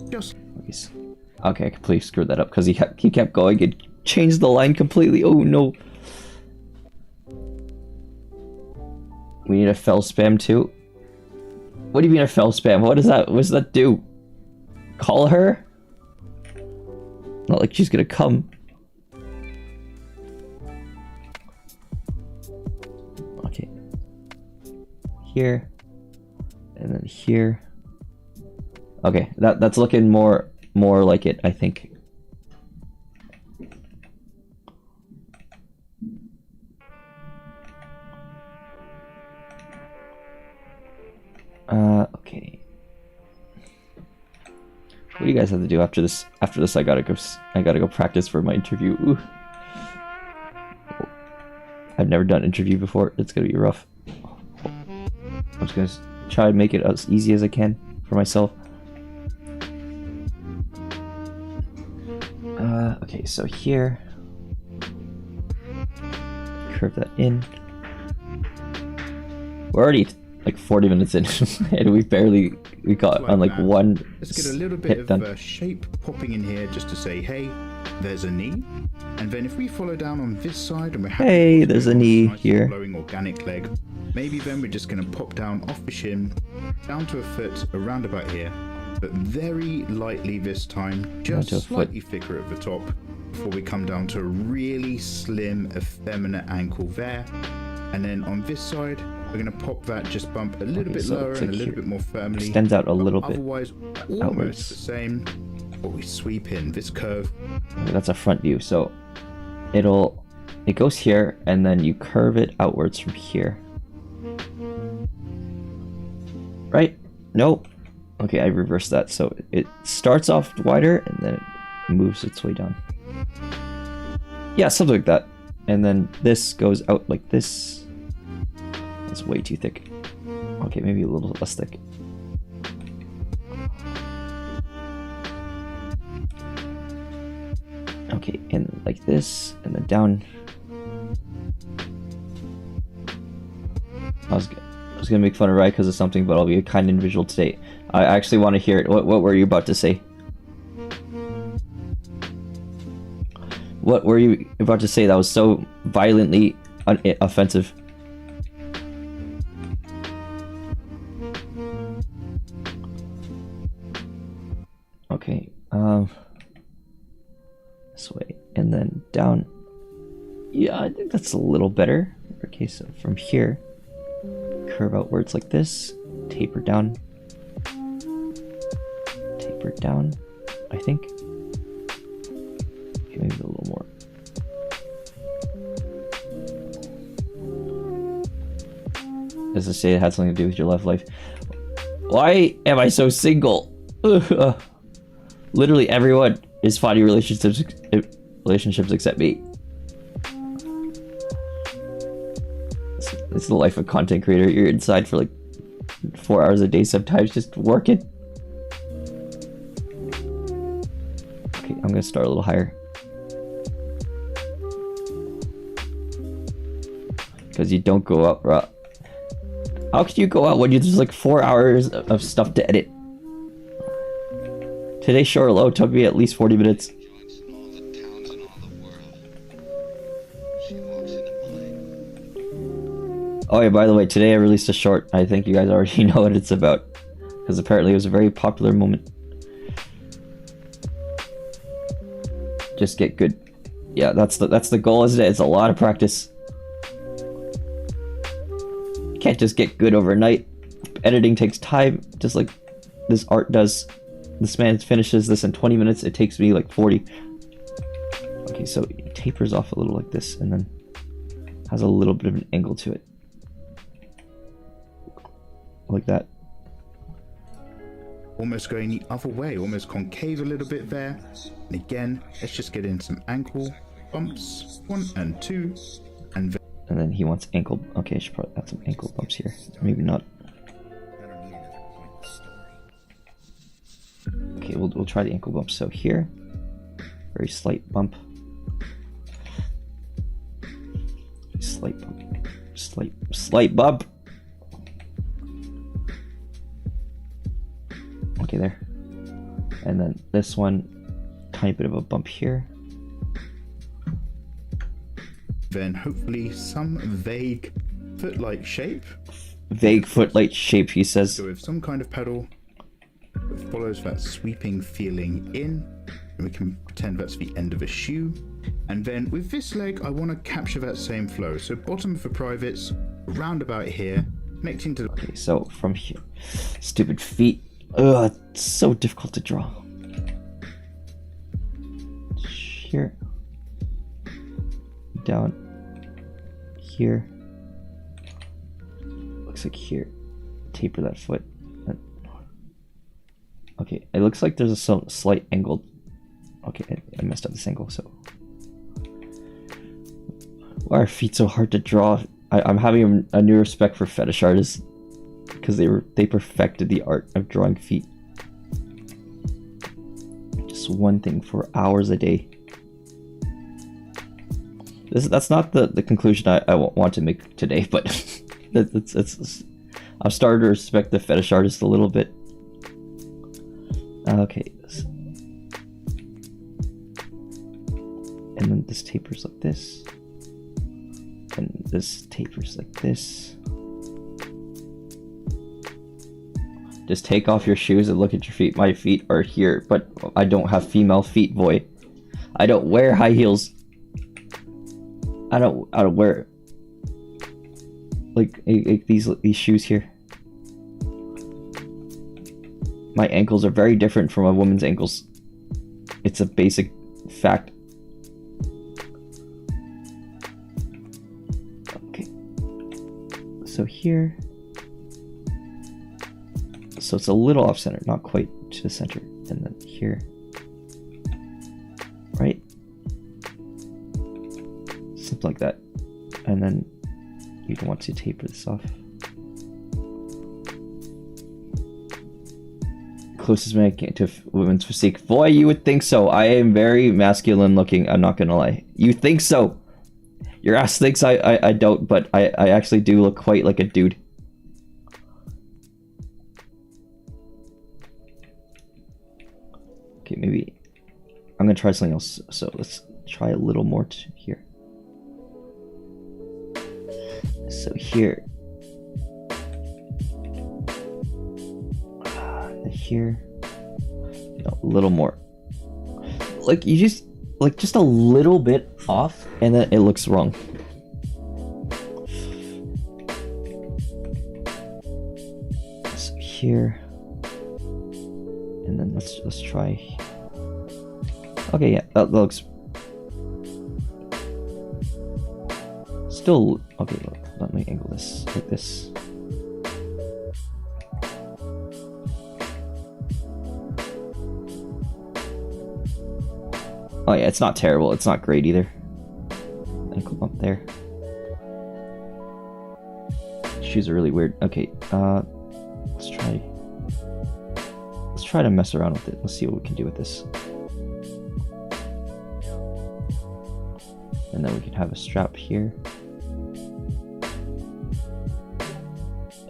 Just. Okay, I completely screwed that up because he kept going and changed the line completely. Oh no. We need a fell spam too. What do you mean a fell spam? What does that do? Call her? Not like she's gonna come. here, and then here. Okay, that's looking more like it, I think. Okay. What do you guys have to do after this? After this, I gotta go practice for my interview. Ooh. I've never done an interview before. It's gonna be rough. I'm just gonna try to make it as easy as I can for myself. Okay, so here, curve that in. We're already like 40 minutes in, and we got on like one. Let's get a little bit of shape popping in here just to say, hey, there's a knee. And then if we follow down on this side, and we're hey, there's a knee here. Flowing organic leg. Maybe then we're just going to pop down off the shin, down to a foot, around about here. But very lightly this time, just slightly thicker at the top, before we come down to a really slim, effeminate ankle there. And then on this side, we're going to pop that just bump a little bit lower and a little bit more firmly. Extends out a little bit. Otherwise, almost the same. But we sweep in this curve. Okay, that's a front view, so it goes here, and then you curve it outwards from here. Right? Nope. Okay, I reversed that. So it starts off wider and then it moves its way down. Yeah, something like that. And then this goes out like this. That's way too thick. Okay, maybe a little less thick. Okay, and like this, and then down. I was gonna make fun of Ryhn because of something, but I'll be a kind individual today. I actually want to hear it. What were you about to say? What were you about to say that was so violently offensive? Okay, this way, and then down. Yeah, I think that's a little better. Okay, so from here, curve outwards like this, taper down, I think. Okay, maybe a little more. As I say, it had something to do with your love life. Why am I so single? Literally everyone is finding relationships except me. It's the life of a content creator. You're inside for like 4 hours a day sometimes just working. Okay, I'm gonna start a little higher. Because you don't go up, bro. How could you go out when there's like 4 hours of stuff to edit? Today's show alone took me at least 40 minutes. Oh yeah, by the way, today I released a short. I think you guys already know what it's about. Because apparently it was a very popular moment. Just get good. Yeah, that's the goal, isn't it? It's a lot of practice. You can't just get good overnight. Editing takes time, just like this art does. This man finishes this in 20 minutes. It takes me like 40. Okay, so it tapers off a little like this, and then has a little bit of an angle to it. Like that. Almost going the other way, almost concave a little bit there. And again, let's just get in some ankle bumps. 1 and 2. And then he wants ankle. Okay, I should probably add some ankle bumps here. Maybe not. Okay, we'll try the ankle bump. So here, very slight bump. Slight bump. Slight bump. Okay, there. And then this one, tiny bit of a bump here. Then hopefully some vague foot-like shape. Vague foot-like shape, he says. So with some kind of pedal that follows that sweeping feeling in, and we can pretend that's the end of a shoe. And then with this leg, I want to capture that same flow. So bottom for privates, round about here, connecting to. Okay, so from here, stupid feet. Ugh, it's so difficult to draw. Here, down here. Looks like here. Taper that foot. Okay, it looks like there's a slight angle. Okay, I messed up this angle. So why are feet so hard to draw? I'm having a new respect for fetish artists because they perfected the art of drawing feet. Just one thing for hours a day. That's not the conclusion I want to make today, but I've started to respect the fetish artist a little bit. Okay, and then this tapers like this, and this tapers like this. Just take off your shoes and look at your feet. My feet are here, but I don't have female feet, boy. I don't wear high heels. I don't wear like these shoes here. My ankles are very different from a woman's ankles. It's a basic fact. Okay. So here. So it's a little off center, not quite to the center. And then here. Right? Something like that. And then you'd want to taper this off. Closest man I can to a woman's physique. Boy, you would think so. I am very masculine looking, I'm not gonna lie. You think so? Your ass thinks I don't, but I actually do look quite like a dude. Okay, maybe I'm gonna try something else. So let's try a little more here. So here. Here, no, a little more. Like you just a little bit off, and then it looks wrong. So here, and then let's try. Okay, yeah, that looks still okay. Let me angle this like this. Oh yeah, it's not terrible. It's not great either. Ankle bump there. Shoes are really weird. Okay, let's try to mess around with it. Let's see what we can do with this. And then we can have a strap here.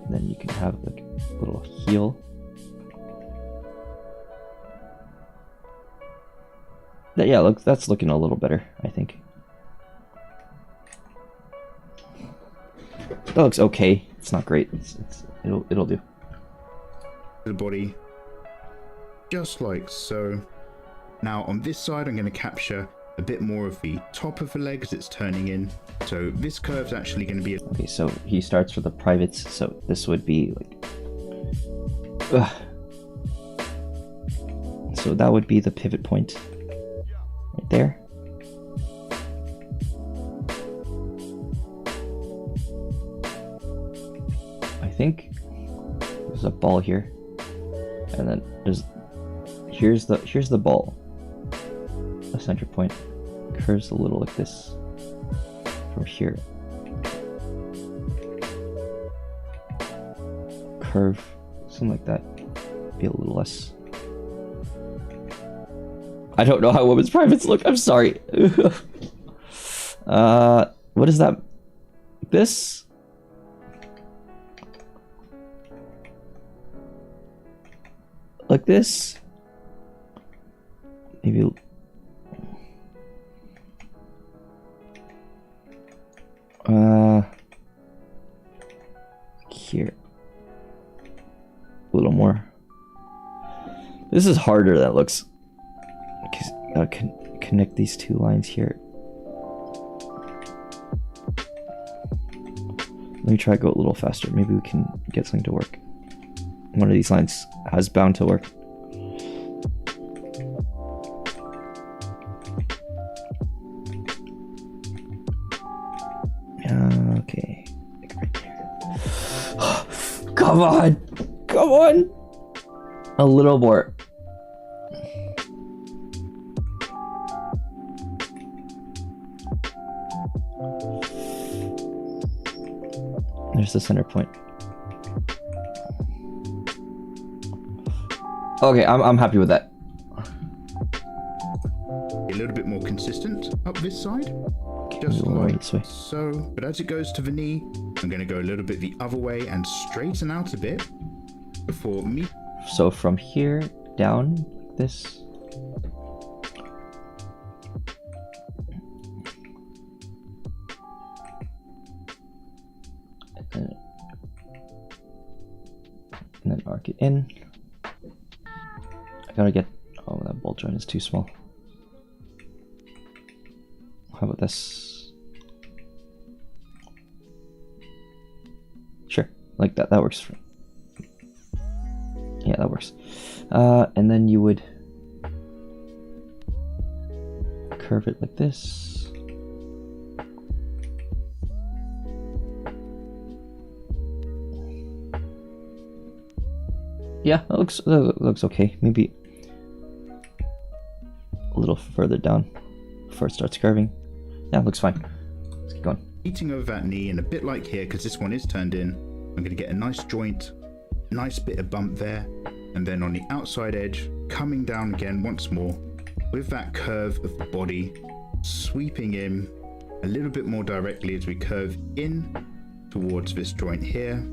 And then you can have like a little heel. Yeah, look, that's looking a little better, I think. That looks okay. It's not great. It'll do. The body, just like so. Now on this side, I'm going to capture a bit more of the top of the leg as it's turning in. So this curve's actually going to be. Okay, so he starts with the privates. So this would be like. So that would be the pivot point. Right there. I think there's a ball here, and then here's the ball. The center point curves a little like this from here. Curve, something like that. Be a little less. I don't know how women's privates look. I'm sorry. What is that? This? Like this? Maybe. Here. A little more. This is harder than it looks. Connect these two lines here. Let me try to go a little faster. Maybe we can get something to work. One of these lines has bound to work. Okay. Right there. Come on! Come on! A little more. There's the center point. Okay, I'm happy with that. A little bit more consistent up this side, just like so. But as it goes to the knee, I'm going to go a little bit the other way and straighten out a bit before me. So from here down like this. And then arc it in. I gotta get, oh, that ball joint is too small. How about this? Sure, like that, that works. Yeah, that works. And then you would curve it like this. Yeah, that looks okay. Maybe a little further down before it starts curving. Yeah, looks fine. Let's keep going. Eating over that knee, and a bit like here, because this one is turned in, I'm going to get a nice joint, nice bit of bump there, and then on the outside edge, coming down again once more, with that curve of the body, sweeping in a little bit more directly as we curve in towards this joint here,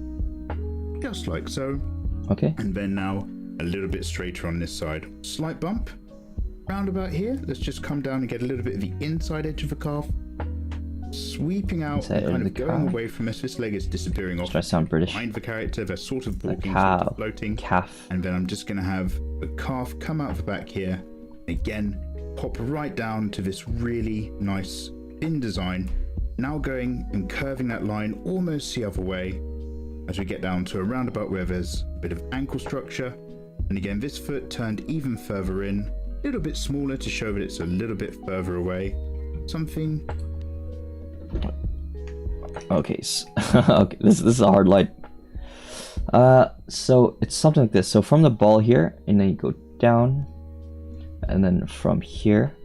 just like so. Okay. And then now a little bit straighter on this side. Slight bump round about here. Let's just come down and get a little bit of the inside edge of the calf. Sweeping out and kind of going away from us. This leg is disappearing off. Try to sound British. Behind the character, they're sort of walking, sort of floating. Calf. And then I'm just going to have the calf come out of the back here. Again, pop right down to this really nice thin design. Now going and curving that line almost the other way as we get down to a roundabout where there's a bit of ankle structure. And again, this foot turned even further in, a little bit smaller to show that it's a little bit further away. Something. Okay, okay, this is a hard line. So it's something like this. So from the ball here, and then you go down, and then from here,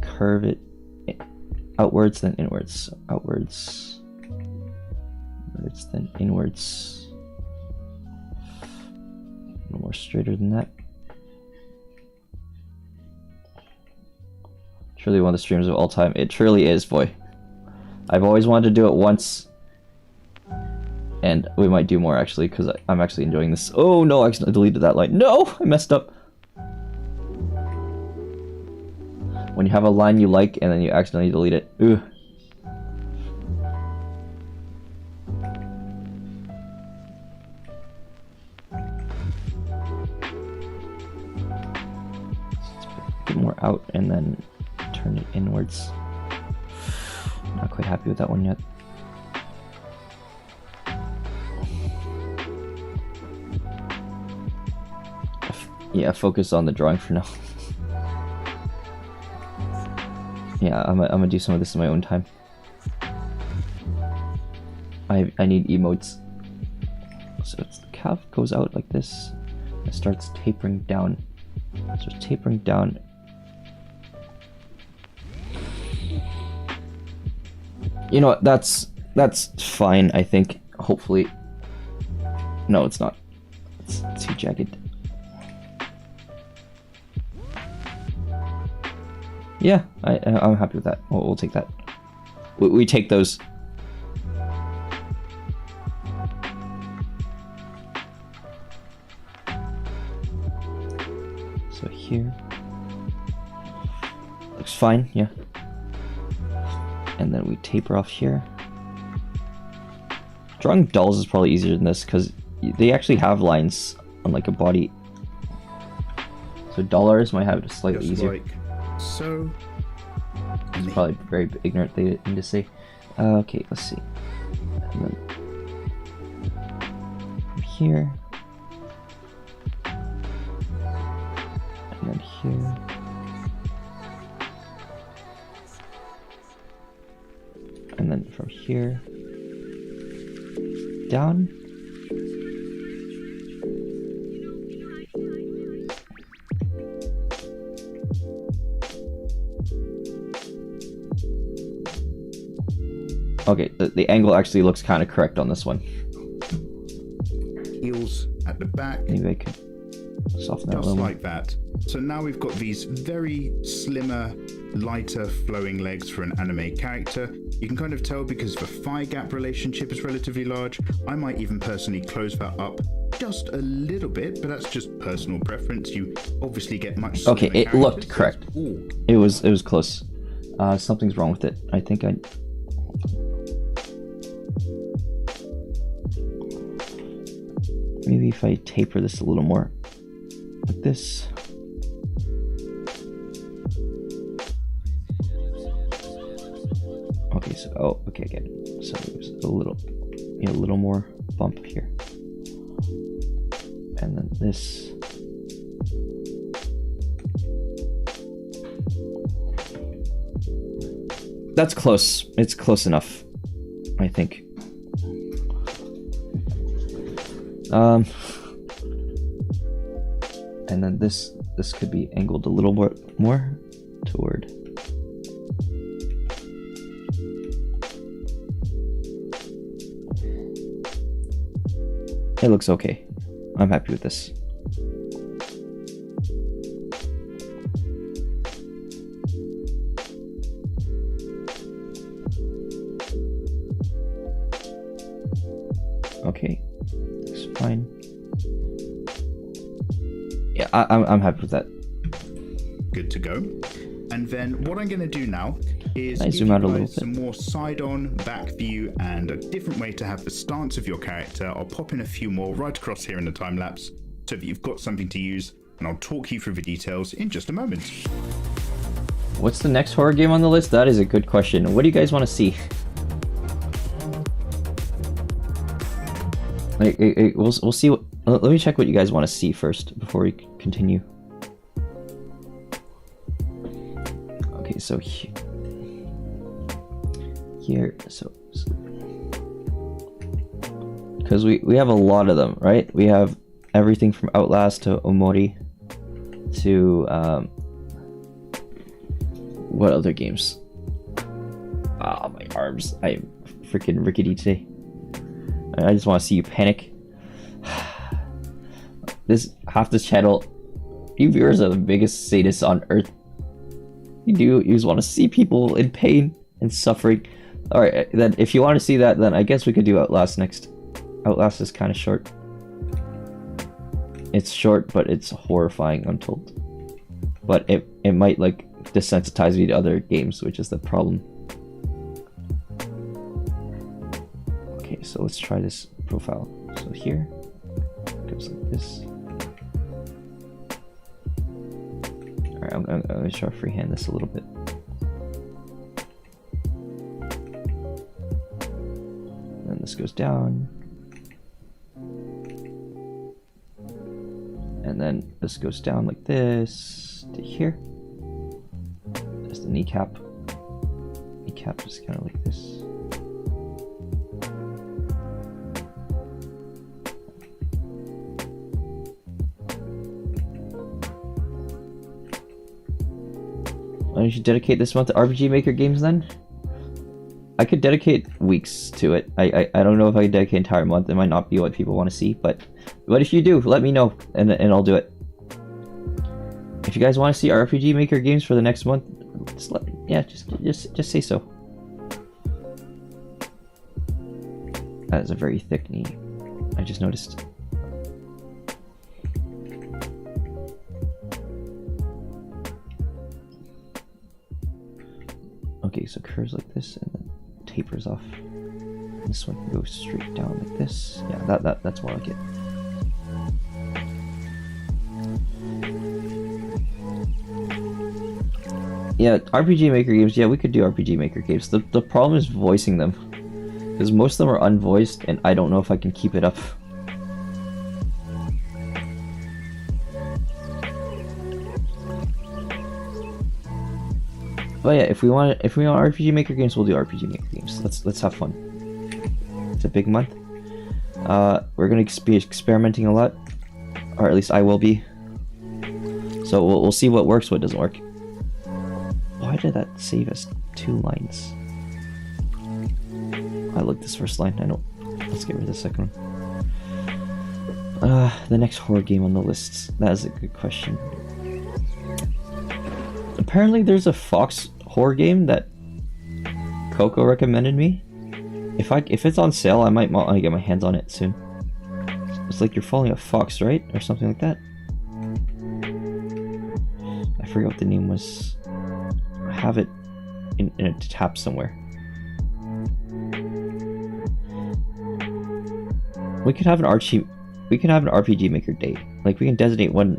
curve it outwards, then inwards. So outwards, then inwards. A little more straighter than that. Truly one of the streams of all time. It truly is, boy. I've always wanted to do it once, and we might do more actually, because I'm actually enjoying this. Oh no, I accidentally deleted that line. No, I messed up. When you have a line you like and then you accidentally delete it. Ooh. Get more out and then turn it inwards. Not quite happy with that one yet. Yeah, focus on the drawing for now. Yeah, I'm gonna do some of this in my own time. I need emotes. So it's the calf goes out like this. It starts tapering down. So it's tapering down. You know what, that's fine, I think. Hopefully. No, it's not. It's too jagged. Yeah, I'm happy with that. We'll take that. We take those. So here. Looks fine, yeah. And then we taper off here. Drawing dolls is probably easier than this because they actually have lines on like a body. So dollars might have it slightly easier. Like so. It's probably very ignorant thing to say. Okay, let's see. And then here. And then here. And then from here down. Okay, the angle actually looks kind of correct on this one. Heels at the back. Maybe I could soften that a just little. Like that. So now we've got these very slimmer, lighter flowing legs for an anime character. You can kind of tell because the thigh gap relationship is relatively large. I might even personally close that up just a little bit, but that's just personal preference. You obviously get much slimmer Okay, it looked correct. Ooh. It was close. Something's wrong with it. I think I... Maybe if I taper this a little more, like this. Okay, so okay, again. So there's a little more bump here, and then this. That's close. It's close enough, I think. And then this could be angled a little more toward. It looks okay. I'm happy with this. Okay, looks fine. Yeah, I'm happy with that. Good to go. And then what I'm going to do now is I zoom out a little bit. Some more side-on, back view, and a different way to have the stance of your character. I'll pop in a few more right across here in the time lapse so that you've got something to use, and I'll talk you through the details in just a moment. What's the next horror game on the list? That is a good question. What do you guys want to see? We'll see what. Let me check what you guys want to see first before we continue. Okay, so here, so because we have a lot of them, right? We have everything from Outlast to Omori to what other games? Ah, my arms! I'm freaking rickety today. I just want to see you panic. Half this channel, you viewers are the biggest sadists on earth. You just want to see people in pain and suffering. Alright, then if you want to see that, then I guess we could do Outlast next. Outlast is kind of short. It's short, but it's horrifying, I'm told. But it might like desensitize me to other games, which is the problem. Okay, so let's try this profile. So here, it goes like this. Alright, I'm gonna try to freehand this a little bit. Then this goes down. And then this goes down like this to here. There's the kneecap. Kneecap is kind of like this. Why don't you dedicate this month to RPG Maker games then? I could dedicate weeks to it. I don't know if I could dedicate an entire month. It might not be what people want to see, but if you do, let me know and I'll do it. If you guys want to see RPG Maker games for the next month, just say so. That is a very thick knee. I just noticed. Okay, so curves like this and then tapers off. This one can go straight down like this. Yeah, that's more like it. Yeah, RPG Maker games. Yeah, we could do RPG Maker games. The problem is voicing them, because most of them are unvoiced, and I don't know if I can keep it up. But yeah, if we want RPG Maker games, we'll do RPG Maker games. Let's have fun. It's a big month. We're gonna be experimenting a lot, or at least I will be. So we'll see what works, what doesn't work. Why did that save us 2 lines? I looked this first line. I know. Let's get rid of the second one. The next horror game on the list. That is a good question. Apparently, there's a Fox horror game that Coco recommended me. If it's on sale, I might want to get my hands on it soon. It's like you're following a fox, right, or something like that. I forget what the name was. I have it in a tab somewhere. We could have an RPG Maker day. Like we can designate one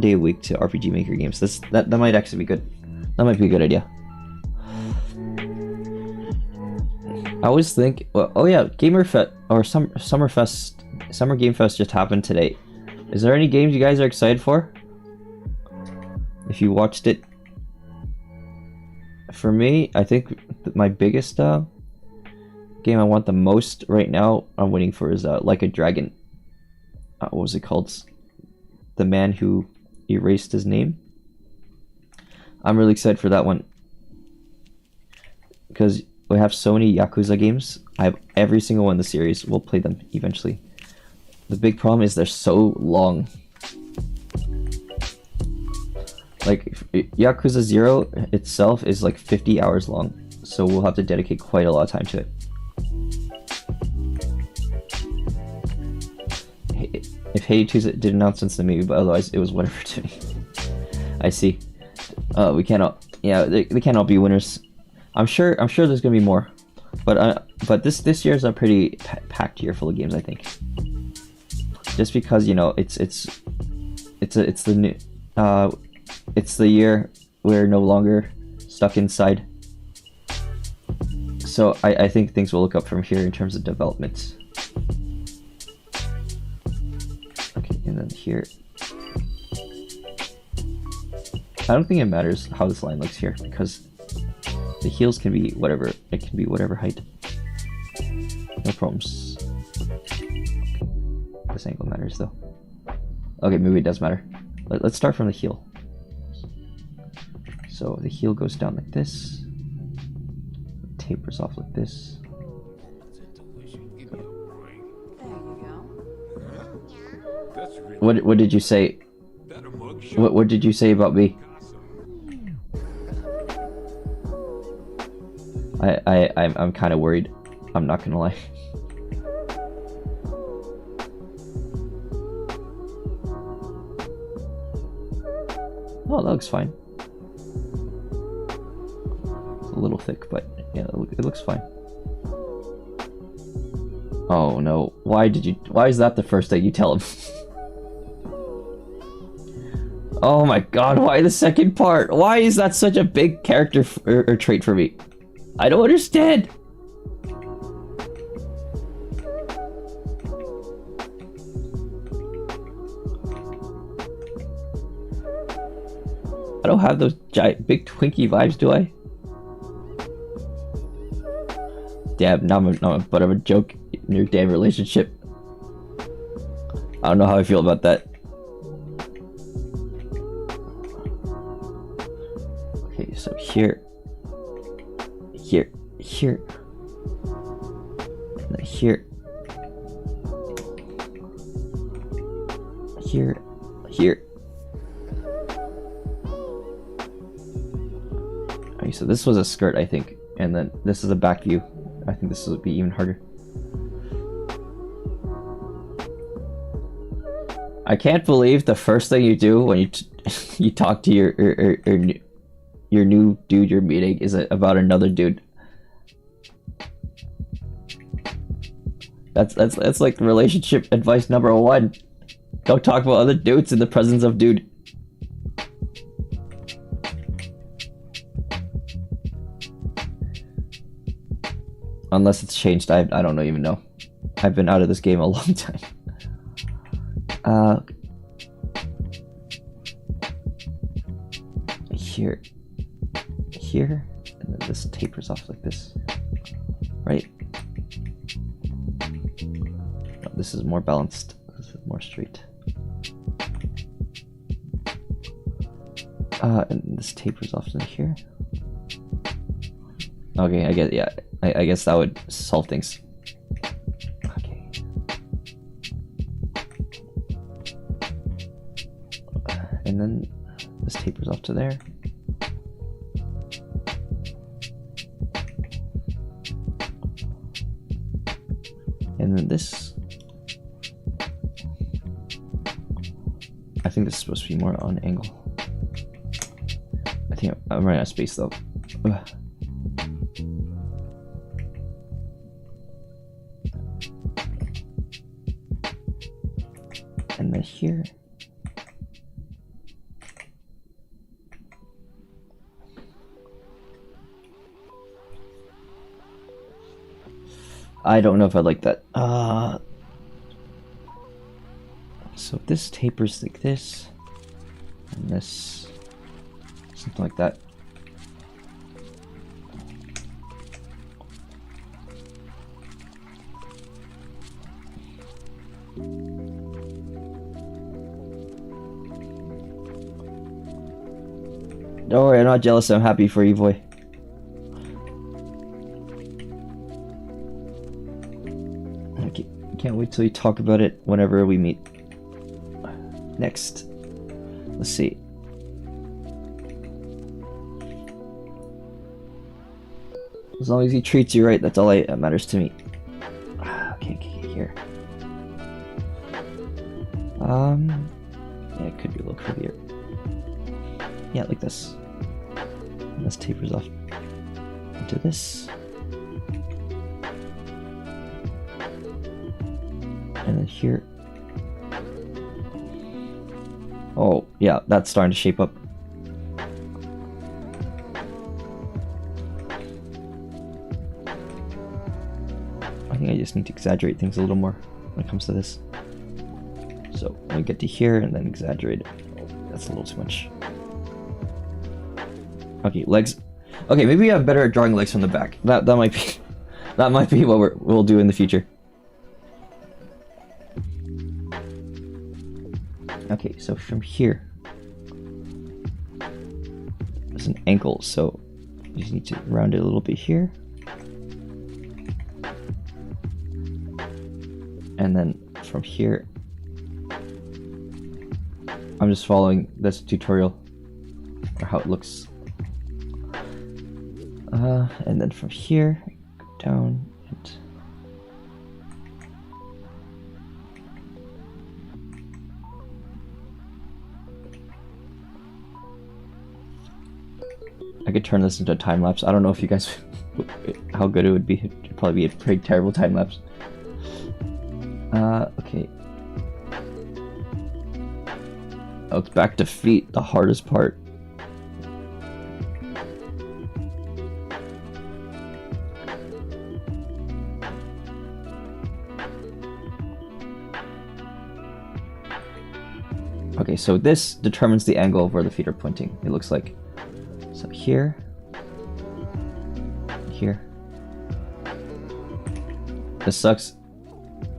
day a week to RPG Maker games. That might actually be good. That might be a good idea. I always think, well, oh yeah, Gamer Fest or Summer Game Fest just happened today. Is there any games you guys are excited for? If you watched it, for me, I think my biggest game I want the most right now, I'm waiting for is Like a Dragon. What was it called? The Man Who Erased His Name. I'm really excited for that one because we have so many Yakuza games. I have every single one in the series. We'll play them eventually. The big problem is they're so long. Like Yakuza 0 itself is like 50 hours long, so we'll have to dedicate quite a lot of time to it. If Hey Tuesday did announcements to me, but otherwise it was whatever to me. I see. We cannot. Yeah, they can't all be winners. I'm sure there's gonna be more, but this year's a pretty packed year full of games. I think. Just because, you know, it's the new it's the year we're no longer stuck inside. So I think things will look up from here in terms of development. Okay, and then here. I don't think it matters how this line looks here because the heels can be whatever. It can be whatever height. No problems. Okay. This angle matters though. Okay, maybe it does matter. Let's start from the heel. So the heel goes down like this. Tapers off like this. What did you say? What did you say about me? I'm kind of worried. I'm not gonna lie. Oh, that looks fine. It's a little thick, but yeah, it looks fine. Oh no! Why is that the first thing you tell him? Oh my god! Why the second part? Why is that such a big character or trait for me? I don't understand. I don't have those giant, big Twinkie vibes, do I? Damn, now I'm a butt of a joke in your damn relationship. I don't know how I feel about that. Okay, so here, and then here, here. Okay, so this was a skirt, I think, and then this is a back view. I think this would be even harder. I can't believe the first thing you do when you talk to your new dude you're meeting is about another dude. That's like relationship advice number 1. Don't talk about other dudes in the presence of dude. Unless it's changed, I don't even know. I've been out of this game a long time. here, here, and then this tapers off like this, right? No, this is more balanced. This is more straight. And this tapers off to here. Okay, I guess, yeah, I guess that would solve things. Okay. And then this tapers off to there. And then this. I think this is supposed to be more on angle. I think I'm running out of space though. Ugh. And then here. I don't know if I like that. So this tapers like this, and this, something like that. Don't worry, I'm not jealous. I'm happy for you, boy. Can't wait till you talk about it whenever we meet. Next, let's see. As long as he treats you right, that's all that matters to me. Okay, here. Yeah, it could be a little curvier. Yeah, like this. And this tapers off into this. And then here. Oh, yeah, that's starting to shape up. I think I just need to exaggerate things a little more when it comes to this. So, when we get to here and then exaggerate it. Oh, that's a little too much. Okay, legs. Okay, maybe we have better at drawing legs from the back. That might be what we'll do in the future. Okay, so from here, there's an ankle, so you just need to round it a little bit here. And then from here, I'm just following this tutorial, or how it looks. And then from here, go down and I could turn this into a time lapse. I don't know if you guys how good it would be. It'd probably be a pretty terrible time lapse. Okay. Oh, it's back to feet, the hardest part. Okay, so this determines the angle of where the feet are pointing, it looks like. So here, here. This sucks.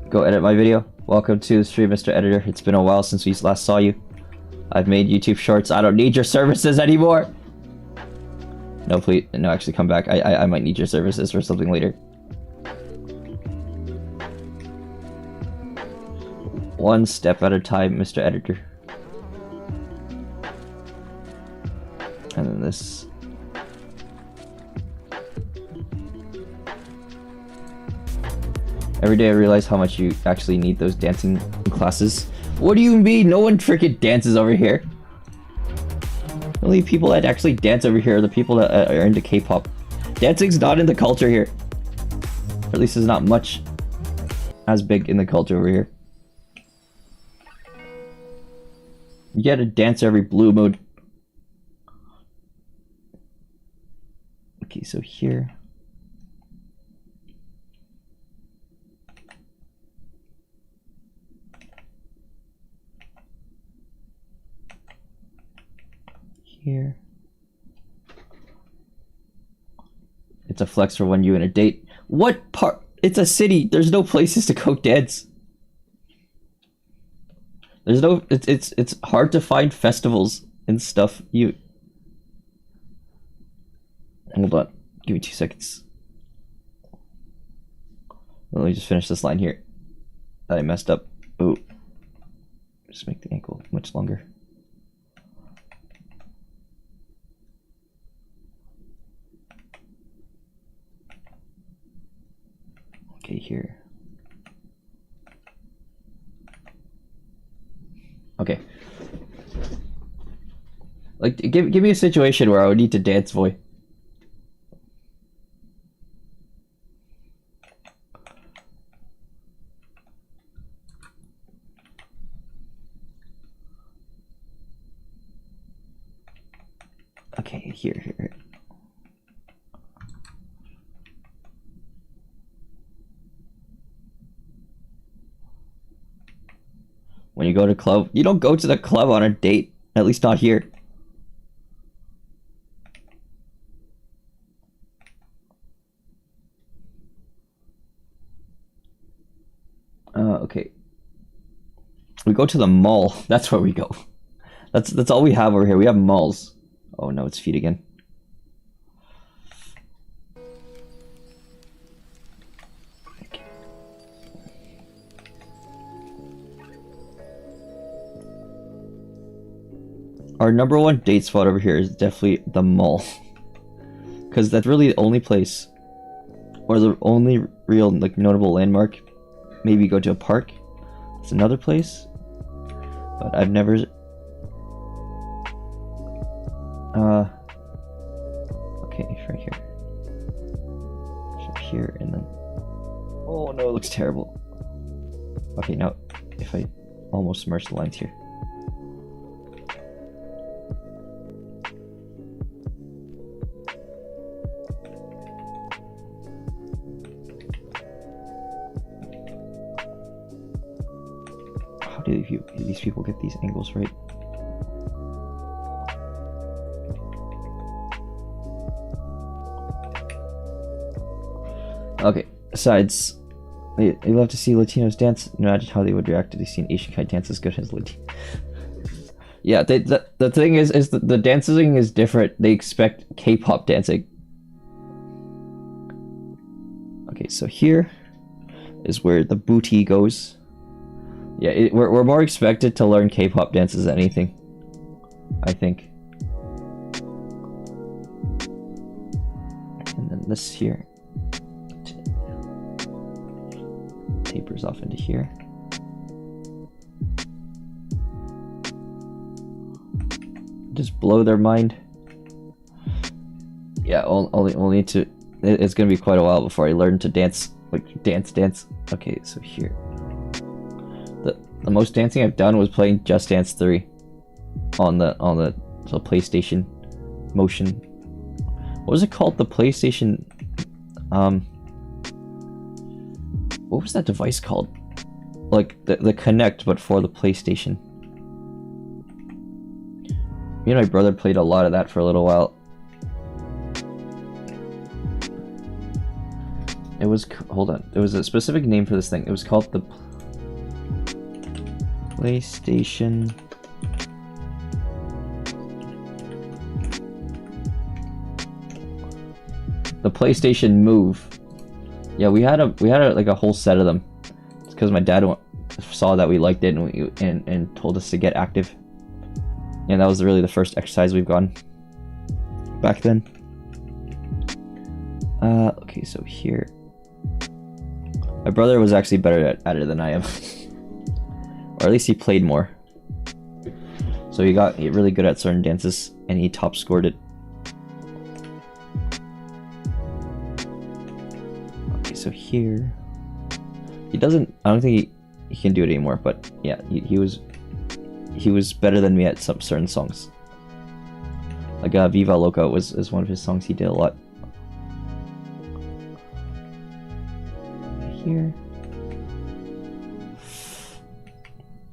Go edit my video. Welcome to the stream, Mr. Editor. It's been a while since we last saw you. I've made YouTube shorts. I don't need your services anymore. No, please. No, actually come back. I might need your services for something later. One step at a time, Mr. Editor. And then this. Every day I realize how much you actually need those dancing classes. What do you mean? No one freaking dances over here. The only people that actually dance over here are the people that are into K-pop. Dancing's not in the culture here. Or at least it's not much as big in the culture over here. You gotta dance every blue mood. Okay, so here. Here. It's a flex for when you in a date. What part? It's a city. There's no places to go dance. There's no. It's hard to find festivals and stuff. Hold on. Give me 2 seconds. Let me just finish this line here that I messed up. Oh, just make the ankle much longer. Okay, here. Okay. Like, give me a situation where I would need to dance, boy. Okay, here. When you go to club, you don't go to the club on a date. At least not here. Okay. We go to the mall. That's where we go. That's all we have over here. We have malls. Oh no, it's feet again. Okay. Our number one date spot over here is definitely the mall. Because that's really the only place, or the only real like notable landmark. Maybe go to a park. It's another place. But I've never... Okay, it's right here. It's right here, and then... Oh no, it looks terrible. Okay, now, if I almost merge the lines here. How do these people get these angles right? Okay, besides, they love to see Latinos dance. Imagine how they would react if they see an Asian guy dance as good as Latino. Yeah, the thing is the dancing is different. They expect K-pop dancing. Okay, so here is where the booty goes. Yeah, we're more expected to learn K-pop dances than anything, I think. And then this here tapers off into here. Just blow their mind. Yeah, only to. It's gonna be quite a while before I learn to dance, like dance. Okay, so here. The most dancing I've done was playing Just Dance 3 on the PlayStation Motion. What was it called? The PlayStation. What was that device called? Like the Kinect, but for the PlayStation. Me and my brother played a lot of that for a little while. It was, hold on, there was a specific name for this thing. It was called the PlayStation. The PlayStation Move. Yeah, we had like a whole set of them. It's because my dad saw that we liked it and told us to get active. And that was really the first exercise we've gone back then. Okay, so here. My brother was actually better at it than I am. Or at least he played more. So he got really good at certain dances, and he top scored it. Okay, so here. He doesn't, I don't think he can do it anymore, but yeah, he was better than me at some certain songs. Like Viva Loca is one of his songs he did a lot. Here.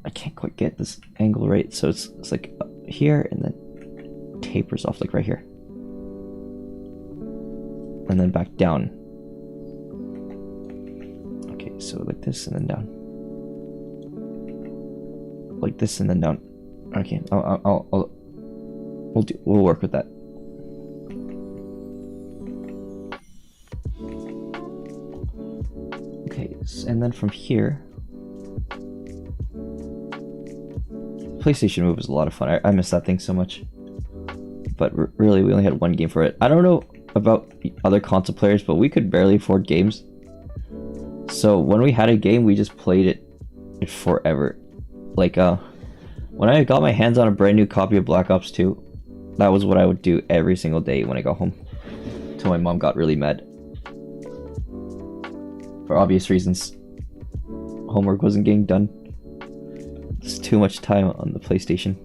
I can't quite get this angle right, so it's like here and then tapers off like right here. and then back down. Okay, so like this and then down. Like this and then down. Okay, we'll work with that. Okay, and then from here, PlayStation Move was a lot of fun. I miss that thing so much. But really, we only had one game for it. I don't know about the other console players, but we could barely afford games. So when we had a game, we just played it forever. Like, when I got my hands on a brand new copy of Black Ops 2, that was what I would do every single day when I got home. Till my mom got really mad. For obvious reasons. Homework wasn't getting done. It's too much time on the PlayStation.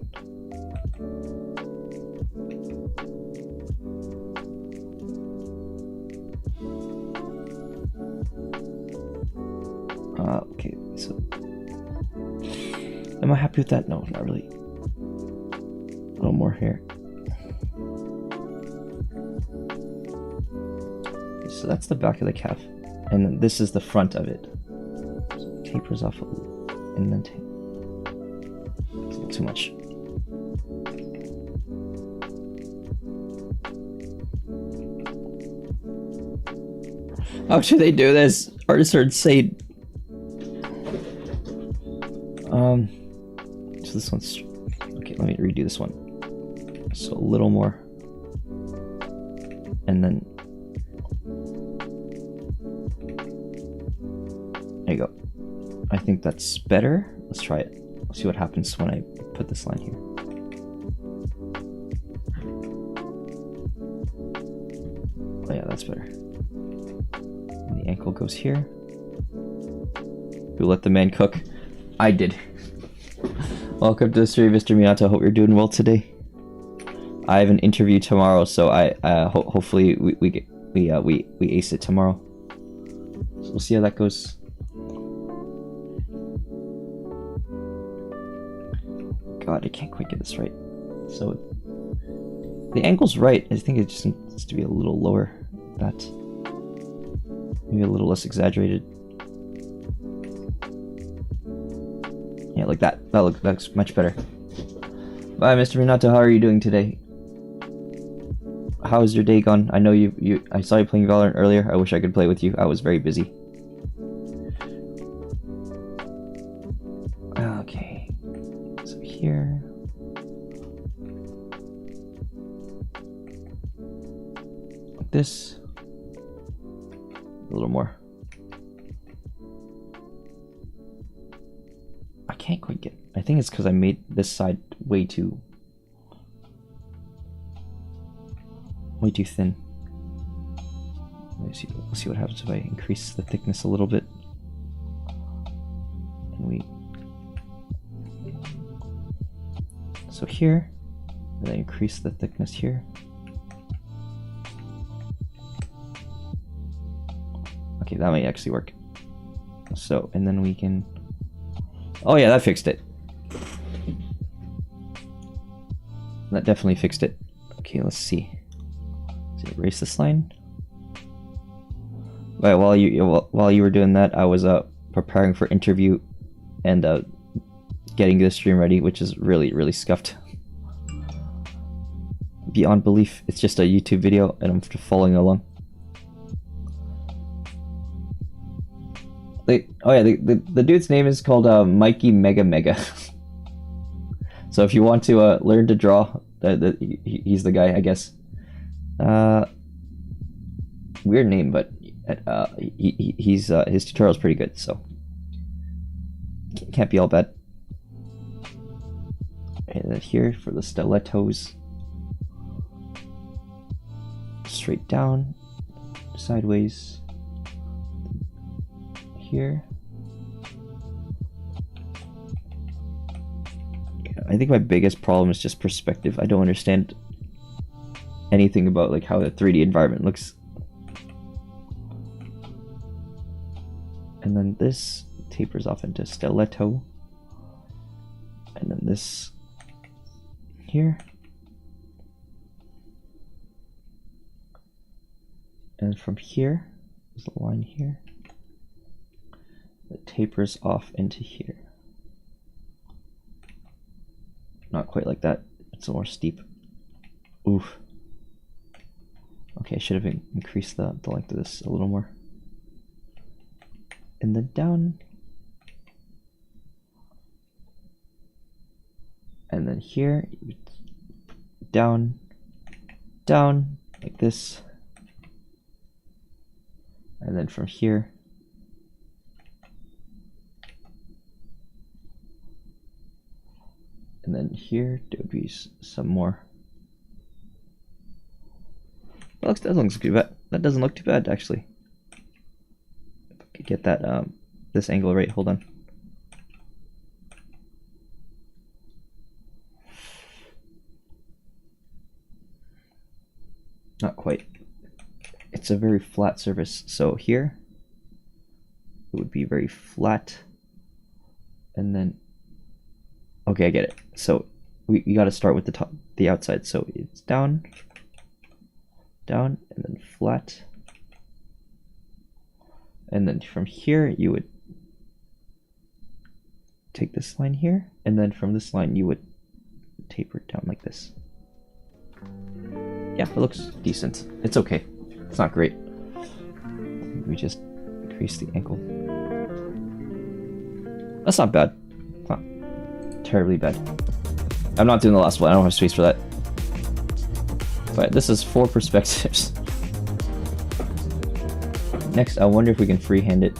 Okay, so am I happy with that? No, not really. A little more here. Okay, so that's the back of the calf, and then this is the front of it. So it tapers off a little, and then it's a little too much. How should they do this? Artists are insane. So this one's okay. Let me redo this one. So a little more, and then there you go. I think that's better. Let's try it. Let's see what happens when I put this line here. Oh yeah, that's better. And the ankle goes here. Who let the man cook? I did. Welcome to the stream, Mr. Minato. Hope you're doing well today. I have an interview tomorrow, so hopefully we ace it tomorrow. So we'll see how that goes. God, I can't quite get this right. So the ankle's right. I think it just needs to be a little lower. That maybe a little less exaggerated. Yeah, like that. That's much better. Bye, Mr. Minato. How are you doing today? How is your day gone? I know I saw you playing Valorant earlier. I wish I could play with you. I was very busy. Okay. So here. Like this. A little more. I can't quite get. I think it's because I made this side way too thin. We'll see what happens if I increase the thickness a little bit. And so here, and then increase the thickness here. Okay, that might actually work. So, and then we can. Oh yeah, that fixed it. That definitely fixed it. Okay, let's see. Let's erase this line. Right, while you were doing that, I was preparing for interview and getting the stream ready, which is really scuffed. Beyond belief. It's just a YouTube video, and I'm just following along. Oh yeah, the dude's name is called Mikey Mega. So if you want to learn to draw, he's the guy, I guess. Weird name, but he's his tutorial's pretty good, so can't be all bad. And then here for the stilettos, straight down, sideways. Here. Yeah, I think my biggest problem is just perspective. I don't understand anything about like how the 3D environment looks. And then this tapers off into stiletto. And then this here. And from here, there's a line here that tapers off into here. Not quite like that. It's more steep. Oof. Okay, I should have increased the length of this a little more. And then down. And then here, down, down, like this. And then from here, and then here, there would be some more. That doesn't look too bad. That doesn't look too bad, actually. If I could get that this angle right. Hold on. Not quite. It's a very flat surface. So here, it would be very flat. And then, okay, I get it. So we got to start with the top, the outside. So it's down, down, and then flat. And then from here, you would take this line here, and then from this line, you would taper it down like this. Yeah, it looks decent. It's okay. It's not great. We just increase the ankle. That's not bad. It's not terribly bad. I'm not doing the last one. I don't have space for that. But this is 4 perspectives. Next, I wonder if we can freehand it.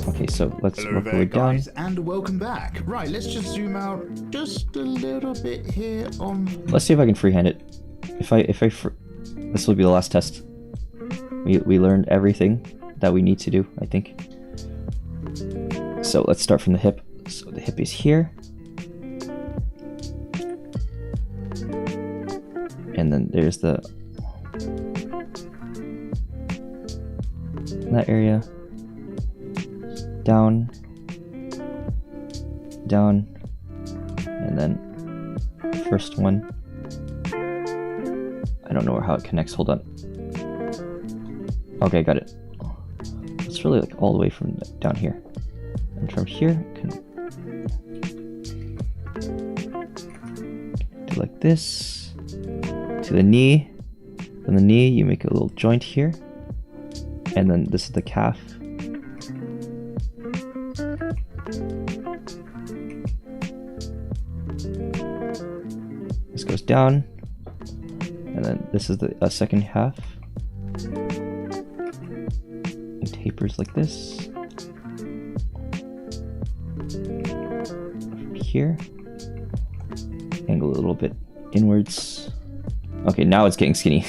Okay, so let's work our way down. Guys, and welcome back. Right, let's just zoom out just a little bit here on. Let's see if I can freehand it. This will be the last test. We learned everything that we need to do, I think. So let's start from the hip. So the hip is here. And then there's that area. Down, down, and then first one. I don't know how it connects. Hold on. Okay, got it. It's really like all the way from down here, and from here can do like this to the knee. From the knee, you make a little joint here, and then this is the calf. This goes down, and then this is the second half. It tapers like this. From here, angle a little bit inwards. Okay, now it's getting skinny.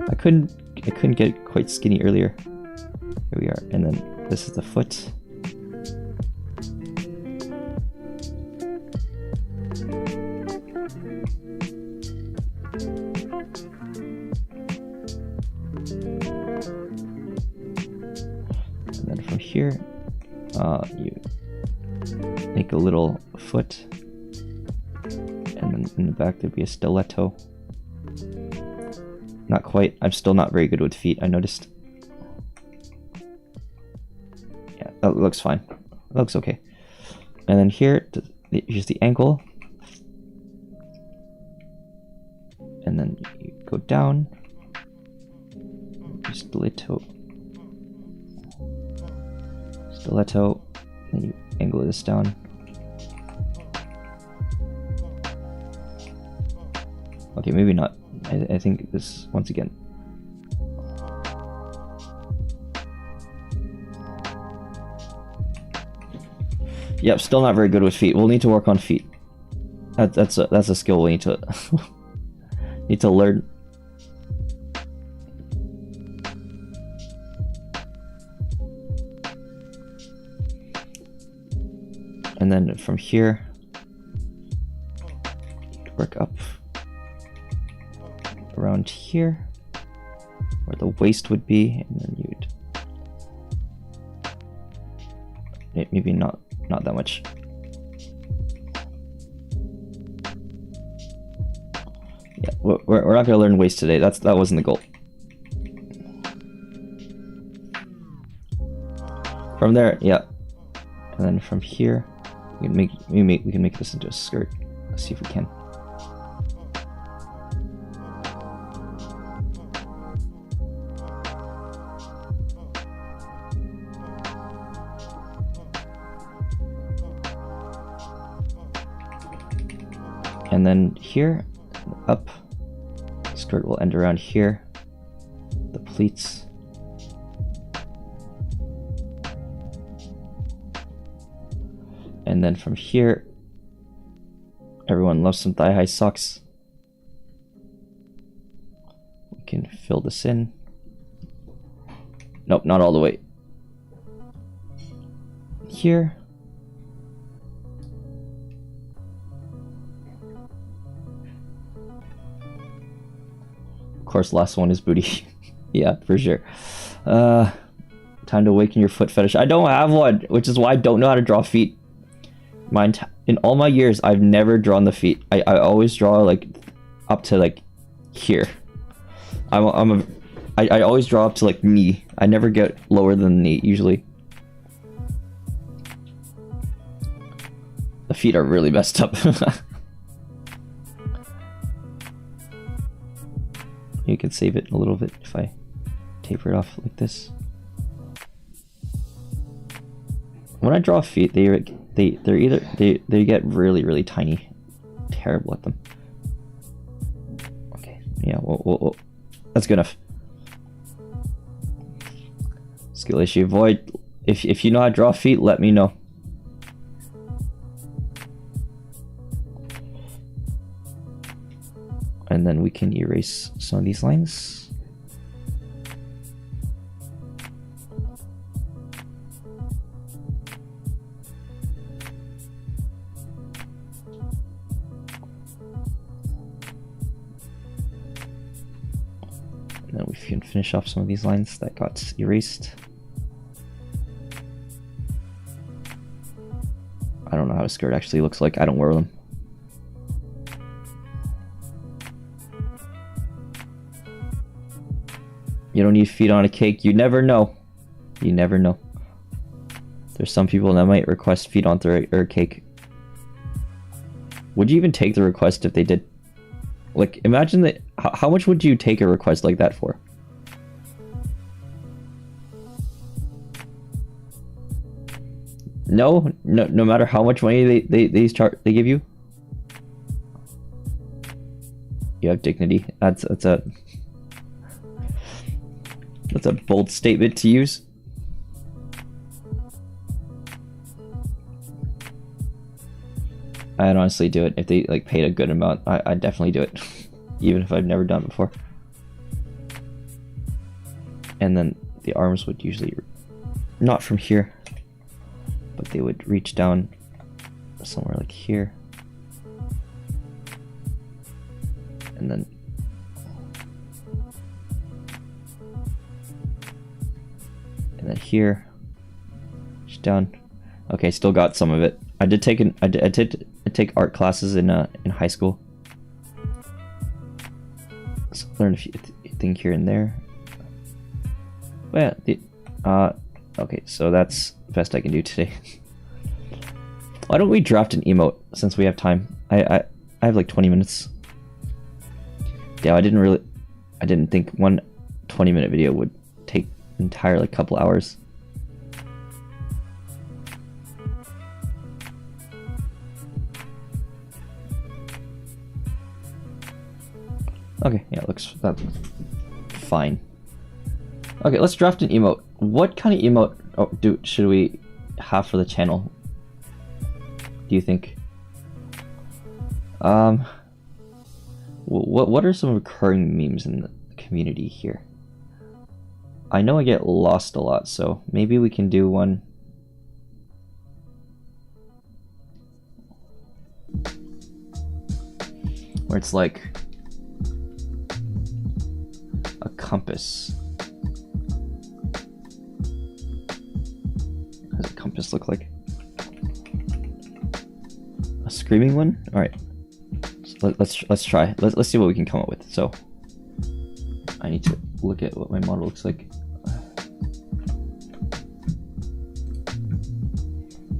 I couldn't get quite skinny earlier. Here we are, and then this is the foot. Here, you make a little foot, and then in the back there'd be a stiletto. Not quite. I'm still not very good with feet, I noticed. Yeah, that looks fine. That looks okay. And then here, here's the ankle. And then you go down. Stiletto. Stiletto, then you angle this down. Okay, maybe not. I think this, once again. Yep, still not very good with feet. We'll need to work on feet. That's a skill we need to need to learn. And then from here, work up around here, where the waist would be, and then you'd maybe not that much. we're not gonna learn waste today. That wasn't the goal. From there, yeah, and then from here, we can make this into a skirt. Let's see if we can. And then here, up, skirt will end around here, the pleats. And then from here, everyone loves some thigh-high socks. We can fill this in. Nope, not all the way. Here. Of course, last one is booty. Yeah, for sure. Time to awaken your foot fetish. I don't have one, which is why I don't know how to draw feet. In all my years, I've never drawn the feet. I always draw like up to like here. I always draw up to like knee. I never get lower than knee usually. The feet are really messed up. You can save it a little bit if I taper it off like this. When I draw feet, they get really tiny. Terrible at them. Okay, yeah, well, that's good enough. Skill issue. Void. If you know how to draw feet, let me know. And then we can erase some of these lines. And then we can finish off some of these lines that got erased. I don't know how a skirt actually looks like. I don't wear them. You don't need feet on a cake. You never know. You never know. There's some people that might request feet on their cake. Would you even take the request if they did? Like, imagine that. How much would you take a request like that for? No matter how much money they give you. You have dignity. That's a bold statement to use. I'd honestly do it if they like paid a good amount. I'd definitely do it, even if I've never done it before. And then the arms would usually not from here, but they would reach down somewhere like here, and then here, just down. Okay, still got some of it. I did take art classes in high school, so learned a few things here and there. But yeah, okay, so that's the best I can do today. Why don't we draft an emote since we have time? I have like 20 minutes. Yeah, I didn't think one 20-minute video would take entirely a couple hours. Okay, yeah, that's fine. Okay, let's draft an emote. What kind of emote should we have for the channel? Do you think? What are some recurring memes in the community here? I know I get lost a lot, so maybe we can do one. Where it's like a compass. How does a compass look like? A screaming one? Alright. let's try. Let's see what we can come up with. So I need to look at what my model looks like.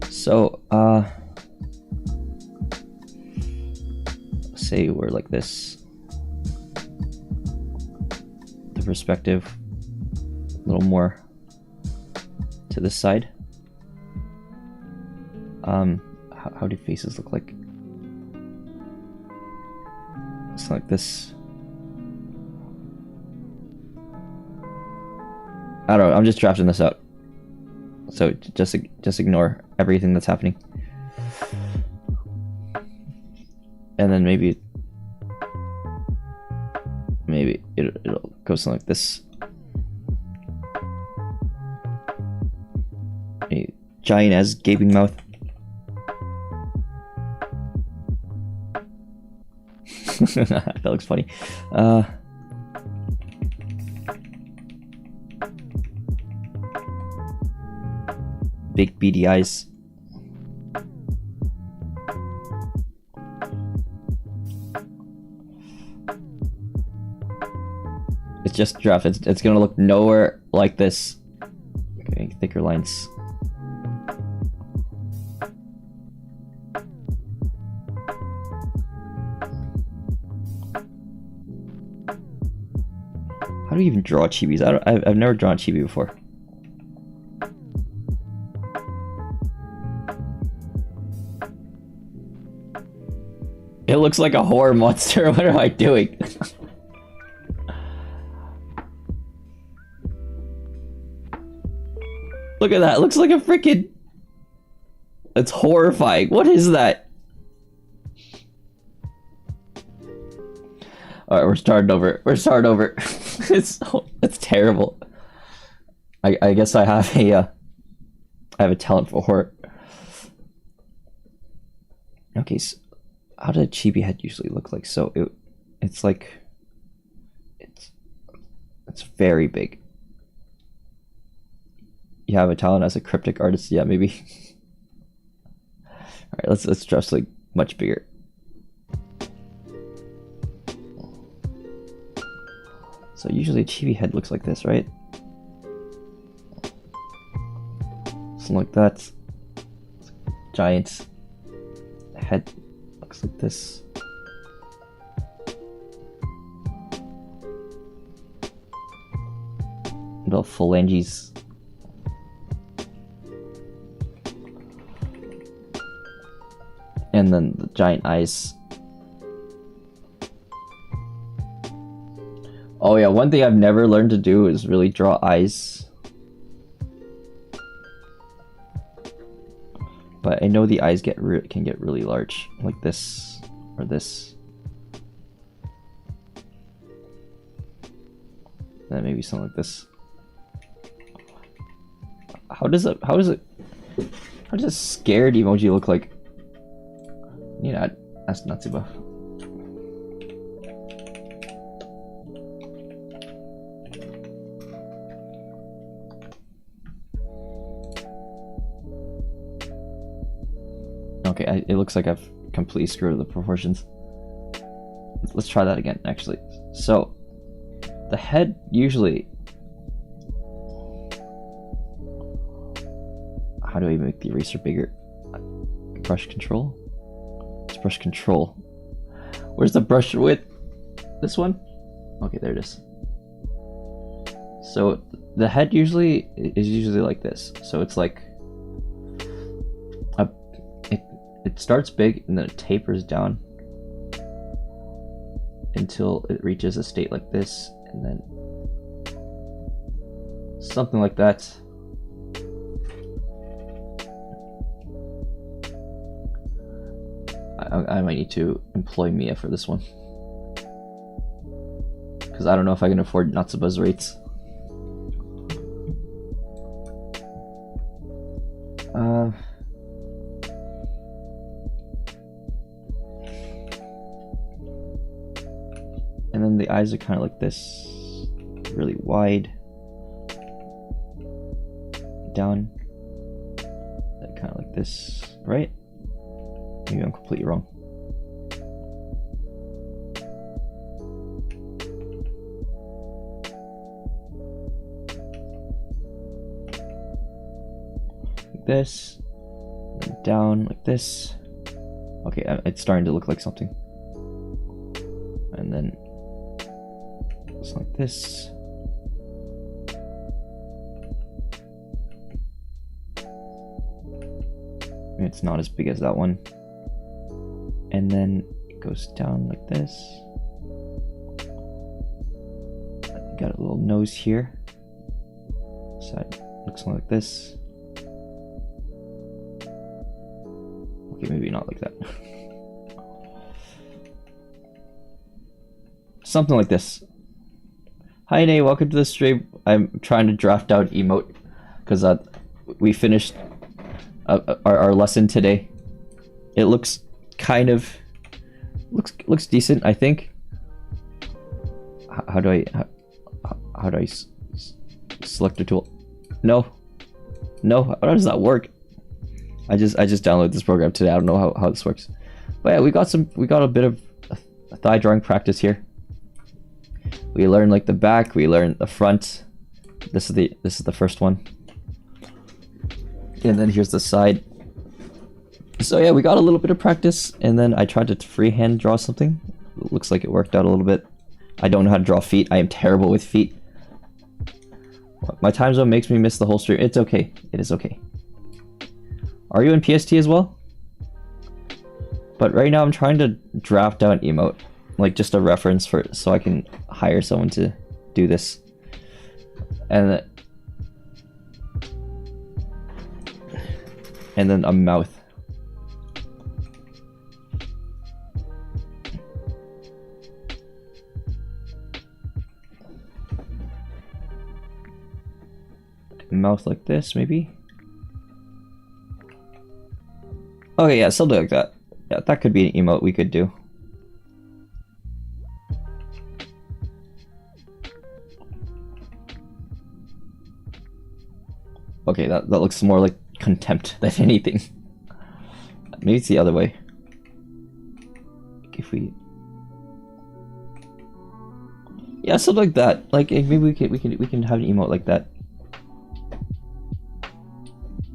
So say we're like this. The perspective a little more to this side. How do faces look like? It's like this. I don't know, I'm just drafting this out. So just ignore everything that's happening. And then maybe it'll go something like this. A giant as gaping mouth. That looks funny. Big beady eyes. It's just drafted. It's gonna look nowhere like this. Okay, thicker lines. How do you even draw chibis? I've never drawn chibi before. It looks like a horror monster. What am I doing? Look at that. It looks like a freaking... It's horrifying. What is that? Alright, we're starting over. We're starting over. It's terrible. I guess I have a talent for horror. Okay, so how does a chibi head usually look like? So it's like it's very big. You have a talent as a cryptic artist, yeah, maybe. All right, let's draw something much bigger. So usually a chibi head looks like this, right? Something like that. Giant head looks like this. Little phalanges. And then the giant eyes. Oh yeah, one thing I've never learned to do is really draw eyes. But I know the eyes can get really large, like this or this. Then maybe something like this. How does a scared emoji look like? You know, that's Natsuba. Okay, it looks like I've completely screwed up the proportions. Let's try that again, actually. So, the head usually... How do I make the eraser bigger? Brush control? It's brush control. Where's the brush width? This one? Okay, there it is. So, the head usually is usually like this. So it's like... It starts big and then it tapers down until it reaches a state like this, and then something like that. I might need to employ Mia for this one, because I don't know if I can afford Natsuba's rates. And then the eyes are kind of like this, really wide, down, kind of like this, right? Maybe I'm completely wrong. this, and down like this. Okay, it's starting to look like something. And then it's like this. It's not as big as that one. And then it goes down like this. Got a little nose here. Side looks like this. Okay, maybe not like that. Something like this. Hi Nate, welcome to the stream. I'm trying to draft out emote because we finished our lesson today. It looks kind of looks decent, I think. How do I select a tool? No, how does that work? I just downloaded this program today. I don't know how this works. But yeah, we got a bit of thigh drawing practice here. We learned like the back, we learned the front. This is the first one. And then here's the side. So yeah, we got a little bit of practice, and then I tried to freehand draw something. It looks like it worked out a little bit. I don't know how to draw feet. I am terrible with feet. My time zone makes me miss the whole stream. It's okay. It is okay. Are you in PST as well? But right now I'm trying to draft out emote, like just a reference for it, so I can hire someone to do this. And then a mouth. Mouth like this, maybe. Okay, yeah, something like that. Yeah, that could be an emote we could do. Okay, that looks more like contempt than anything. Maybe it's the other way. If we, yeah, something like that. Like maybe we can have an emote like that.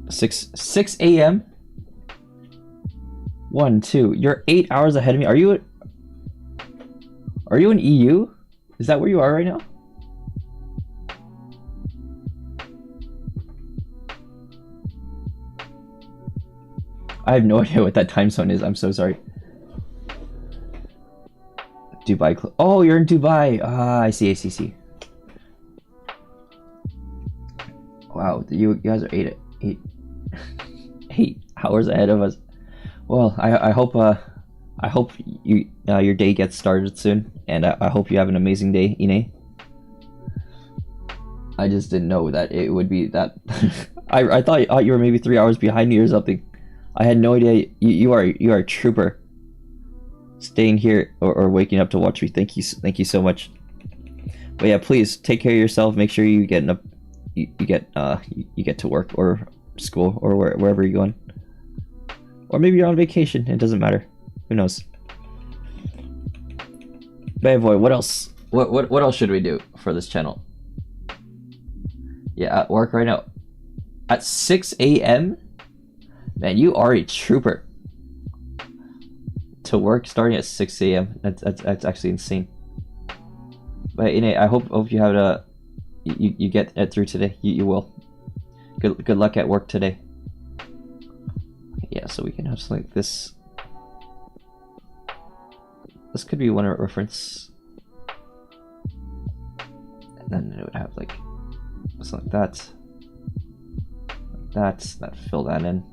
6 a.m. 1, 2. You're 8 hours ahead of me. Are you in EU? Is that where you are right now? I have no idea what that time zone is. I'm so sorry. Dubai. Oh, you're in Dubai. Ah, I see. Wow, you guys are 8 hours ahead of us. Well, I hope you your day gets started soon, and I hope you have an amazing day, Ine. I just didn't know that it would be that. I thought you were maybe 3 hours behind me or something. I had no idea. You are a trooper. Staying here or waking up to watch me. Thank you so much. But yeah, please take care of yourself. Make sure you get you get to work or school or wherever you're going. Or maybe you're on vacation. It doesn't matter. Who knows? Bad boy. What else? What else should we do for this channel? Yeah, at work right now. At 6 a.m. Man, you are a trooper. To work starting at 6 a.m. That's actually insane. But Ine, I hope you have you get it through today. You will. Good luck at work today. Yeah, so we can have something like this. This could be one reference. And then it would have like something like that. That fill that in.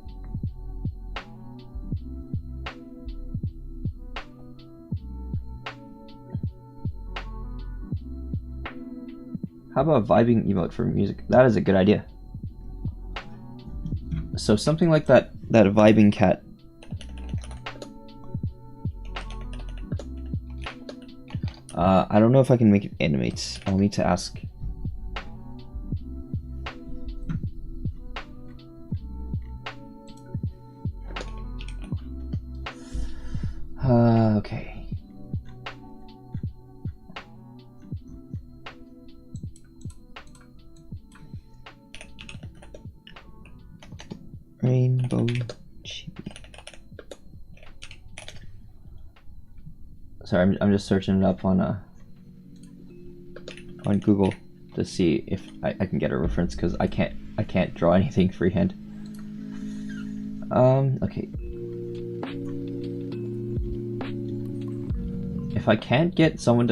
How about vibing emote for music? That is a good idea. So something like that vibing cat. I don't know if I can make it animate. I'll need to ask. Okay. Rainbow chibi. Sorry, I'm just searching it up on Google to see if I can get a reference, because I can't draw anything freehand. Okay. If I can't get someone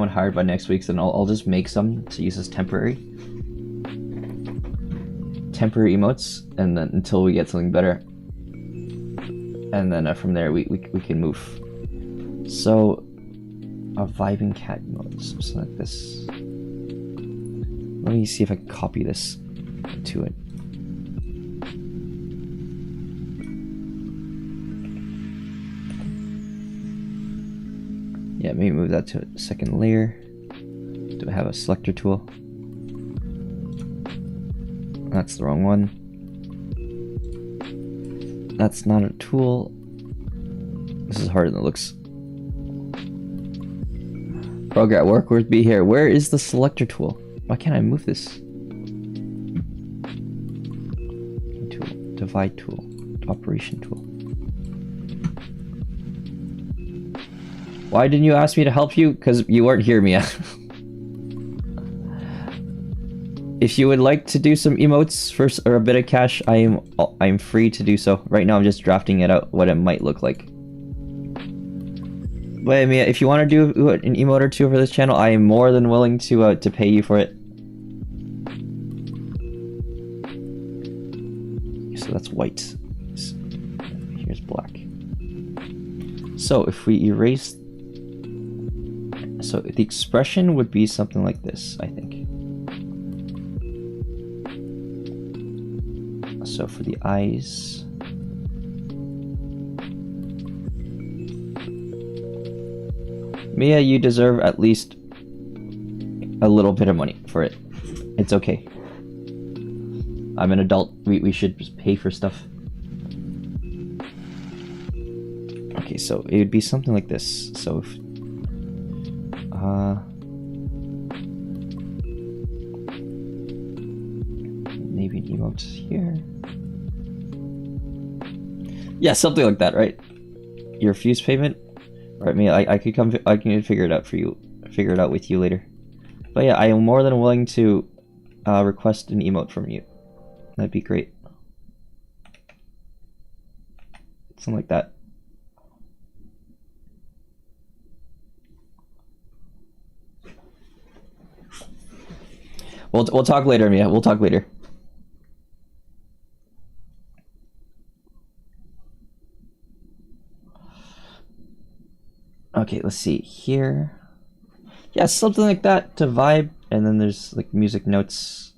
hired by next week, then I'll just make some to use as temporary emotes, and then until we get something better, and then from there we can move. So a vibing cat emote, something like this. Let me see if I can copy this to it. Yeah, maybe move that to a second layer. Do I have a selector tool? That's the wrong one. That's not a tool. This is harder than it looks. Progress work would be here. Where is the selector tool? Why can't I move this? Tool, divide tool, operation tool. Why didn't you ask me to help you? Because you weren't hearing me. If you would like to do some emotes first or a bit of cash, I'm free to do so. Right now I'm just drafting it out what it might look like. But I mean, if you want to do an emote or two for this channel, I am more than willing to pay you for it. So that's white. Here's black. So if we erase, so the expression would be something like this, I think. So for the eyes, Mia, you deserve at least a little bit of money for it. It's okay. I'm an adult. We should just pay for stuff. Okay, so it would be something like this. So if, maybe an emote here. Yeah, something like that, right? Your fuse payment. Right, me. I could come. I can figure it out for you. Figure it out with you later. But yeah, I am more than willing to request an emote from you. That'd be great. Something like that. We'll talk later, Mia. We'll talk later. Okay, let's see here. Yeah, something like that to vibe, and then there's like music notes.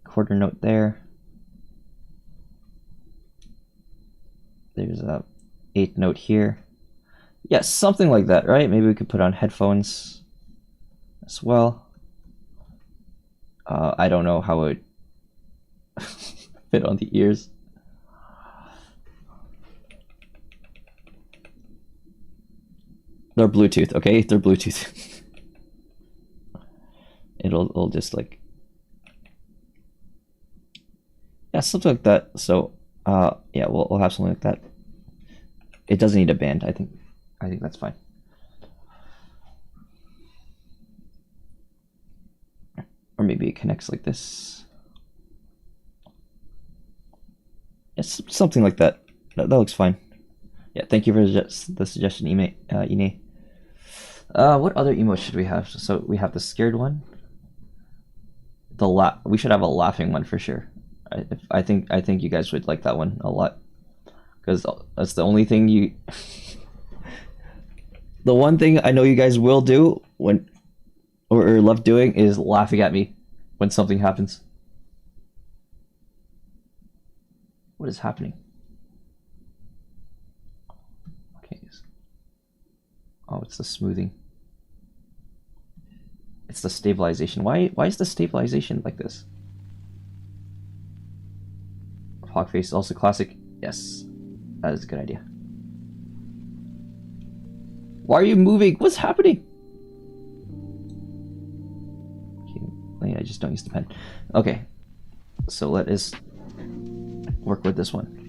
Quarter note there. There's a 8th note here. Yeah, something like that, right? Maybe we could put on headphones as well. I don't know how it would fit on the ears. They're Bluetooth, okay? They're Bluetooth. It'll just like, yeah, something like that. So yeah, we'll have something like that. It doesn't need a band. I think that's fine. Or maybe it connects like this. It's something like that. That looks fine. Yeah, thank you for the suggestion, Ine. What other emotes should we have? So we have the scared one. We should have a laughing one for sure. I think you guys would like that one a lot, because that's the only thing you. The one thing I know you guys will do when, or love doing, is laughing at me when something happens. What is happening? Okay. Oh, it's the smoothing. It's the stabilization. Why is the stabilization like this? Hawk face also classic. Yes, that is a good idea. Why are you moving? What's happening? Okay, I just don't use the pen. Okay. So let us work with this one.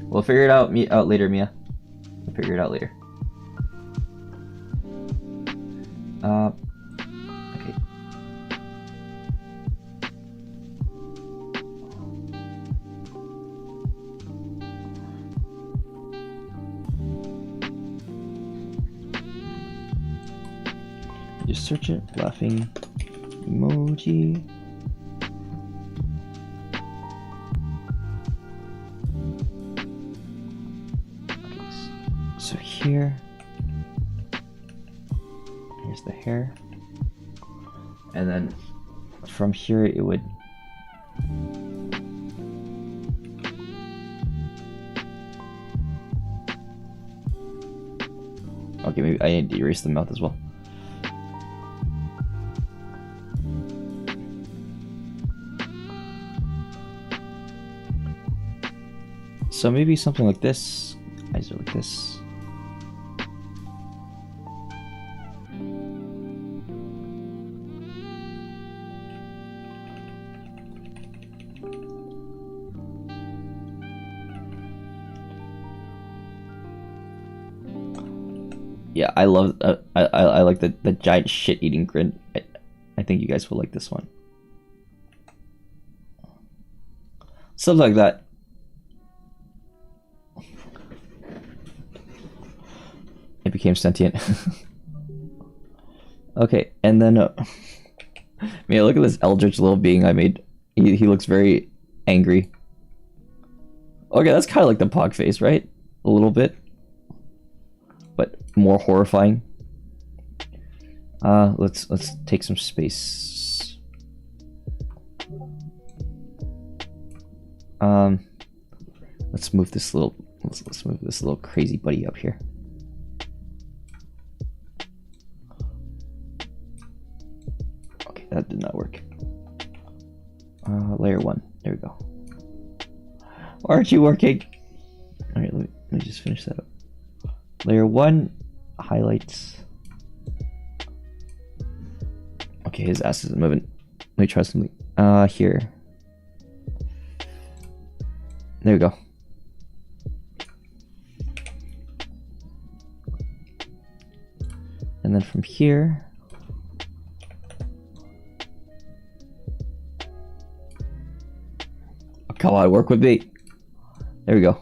We'll figure it out later, Mia. We'll figure it out later. Okay. Just search it. Laughing emoji. So here, here's the hair, and then from here it would okay, maybe I need to erase the mouth as well. So maybe something like this. Eyes are like this. Yeah, I love. I like the giant shit-eating grin. I think you guys will like this one. Stuff like that. It became sentient. Okay, and then man, look at this eldritch little being I made. He looks very angry. Okay, that's kind of like the Pog face, right? A little bit, but more horrifying. Let's take some space. Let's move this little let's move this little crazy buddy up here. Okay, that did not work. Layer 1. There we go. Why aren't you working? Alright, let me just finish that up. Layer 1, highlights. Okay, his ass isn't moving. Let me try something. Here. There we go. And then from here, oh, come on, work with me. There we go.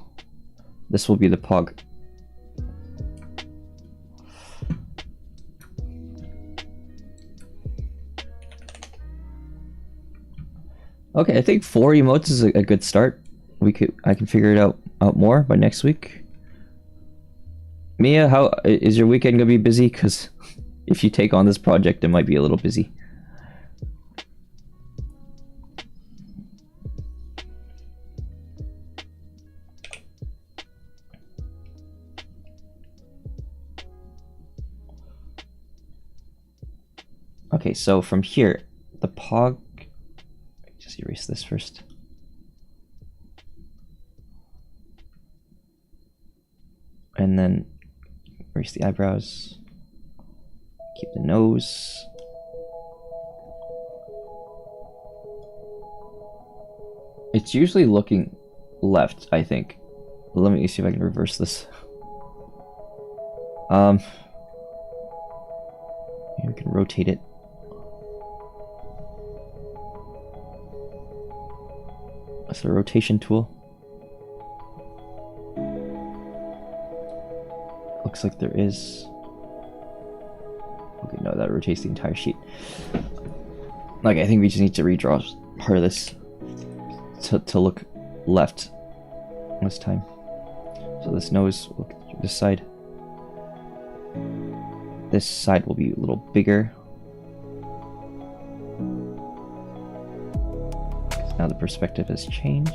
This will be the Pog. Okay, I think 4 emotes is a good start. I can figure it out more by next week. Mia, how is your weekend gonna be busy? Because if you take on this project, it might be a little busy. Okay, so from here, the Pog. Just erase this first. And then erase the eyebrows. Keep the nose. It's usually looking left, I think. Let me see if I can reverse this. Maybe we can rotate it. That's the rotation tool. Looks like there is. Okay, no, that rotates the entire sheet. Like, I think we just need to redraw part of this to look left this time. So this nose will look through this side. This side will be a little bigger. Now the perspective has changed.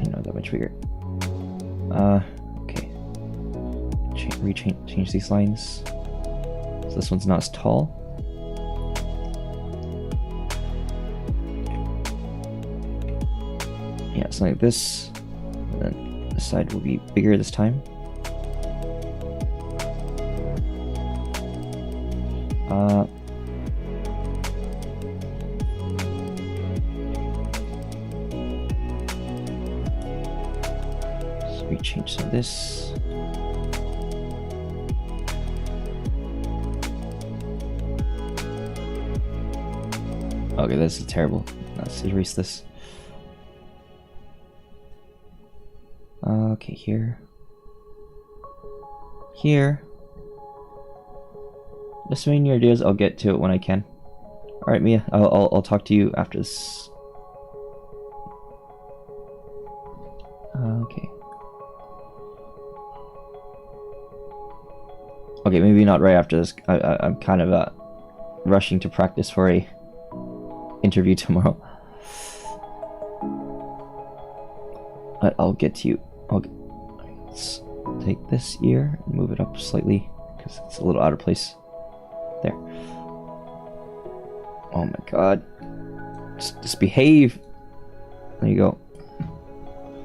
Not that much bigger. Okay. Change these lines. So this one's not as tall. Yeah, something like this. And then this side will be bigger this time. So we change some of this. Okay, this is terrible. Let's erase this. Okay, here. Here. Just so many ideas, I'll get to it when I can. Alright, Mia, I'll talk to you after this. Okay. Okay, maybe not right after this. I'm kind of rushing to practice for a interview tomorrow. I'll get to you. Let's take this ear and move it up slightly because it's a little out of place. There. Oh my god. Just behave. There you go.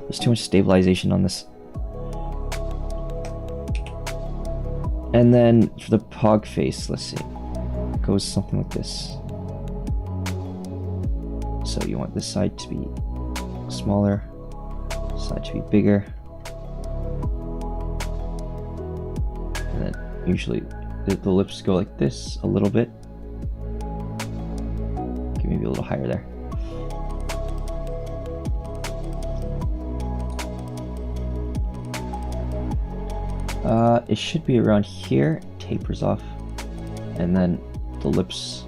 There's too much stabilization on this. And then for the pog face, let's see. It goes something like this. So you want this side to be smaller, side to be bigger. And then usually the lips go like this a little bit. Okay, maybe a little higher there. It should be around here, tapers off, and then the lips.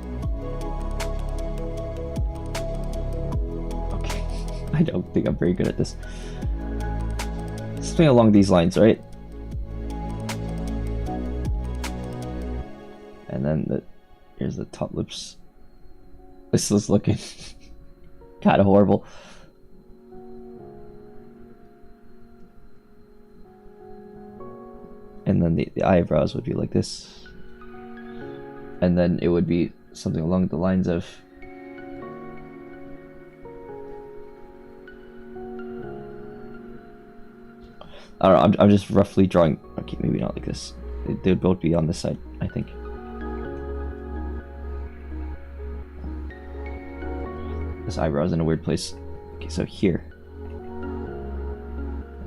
Okay, I don't think I'm very good at this. Something along these lines, right? And then here's the top lips. This is looking kind of horrible. And then the eyebrows would be like this. And then it would be something along the lines of I don't know, I'm just roughly drawing. Okay, maybe not like this. They would both be on this side, I think. This eyebrow's in a weird place. Okay, so here.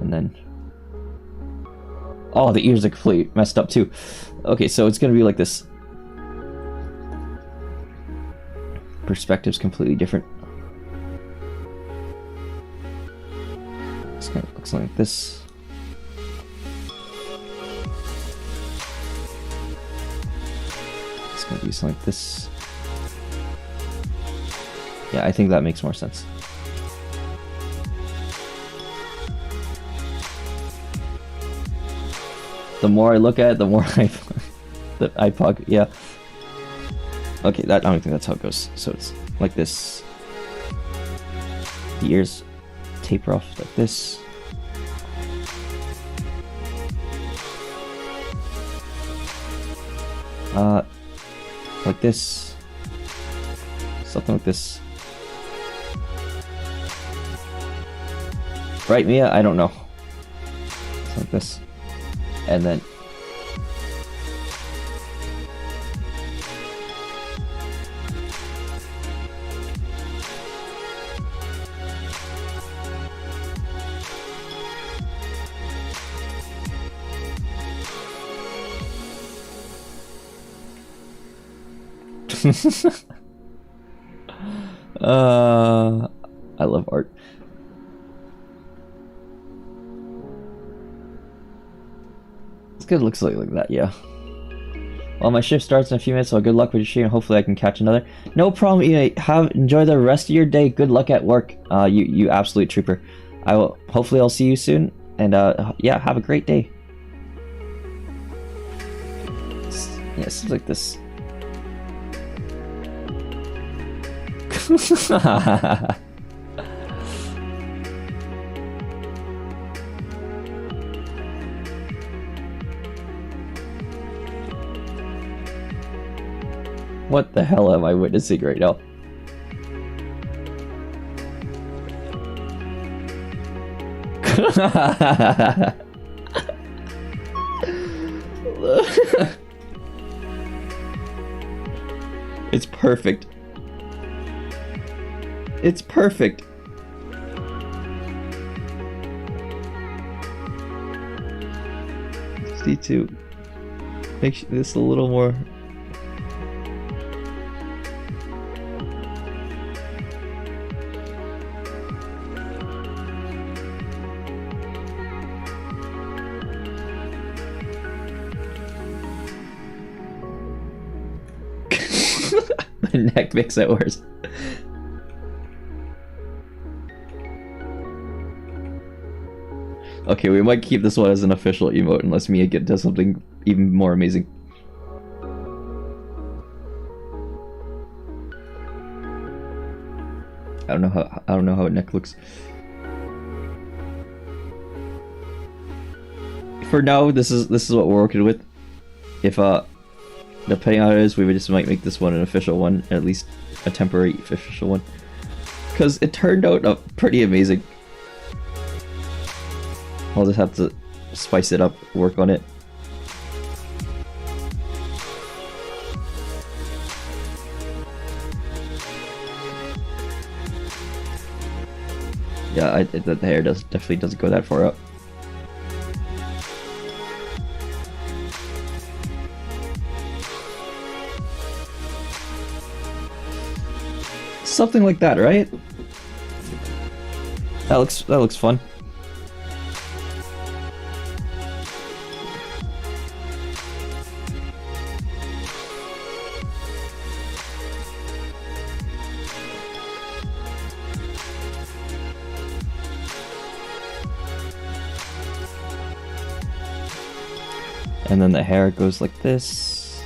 And then oh, the ears are completely messed up too. Okay, so it's gonna be like this. Perspective's completely different. It's gonna look something like this. It's gonna be something like this. Yeah, I think that makes more sense. The more I look at it, the more I pog, yeah. Okay, I don't think that's how it goes. So it's like this. The ears taper off like this. Like this. Something like this. Right, Mia? I don't know. Something like this. And then I love art. It's good. Looks like that, yeah. Well, my shift starts in a few minutes, so good luck with your stream. Hopefully I can catch another. No problem, Ina. Enjoy the rest of your day. Good luck at work. You absolute trooper. Hopefully I'll see you soon. And yeah, have a great day. Yeah, it seems like this. What the hell am I witnessing right now? It's perfect. It's perfect. Just need to make this a little more. My neck makes it worse. Okay, we might keep this one as an official emote unless Mia does something even more amazing. I don't know how a neck looks. For now, this is what we're working with. If depending on how it is, we just might make this one an official one, at least a temporary official one, because it turned out pretty amazing. I'll just have to spice it up, work on it. Yeah, the hair definitely doesn't go that far up. Something like that, right? That looks fun. And then the hair goes like this.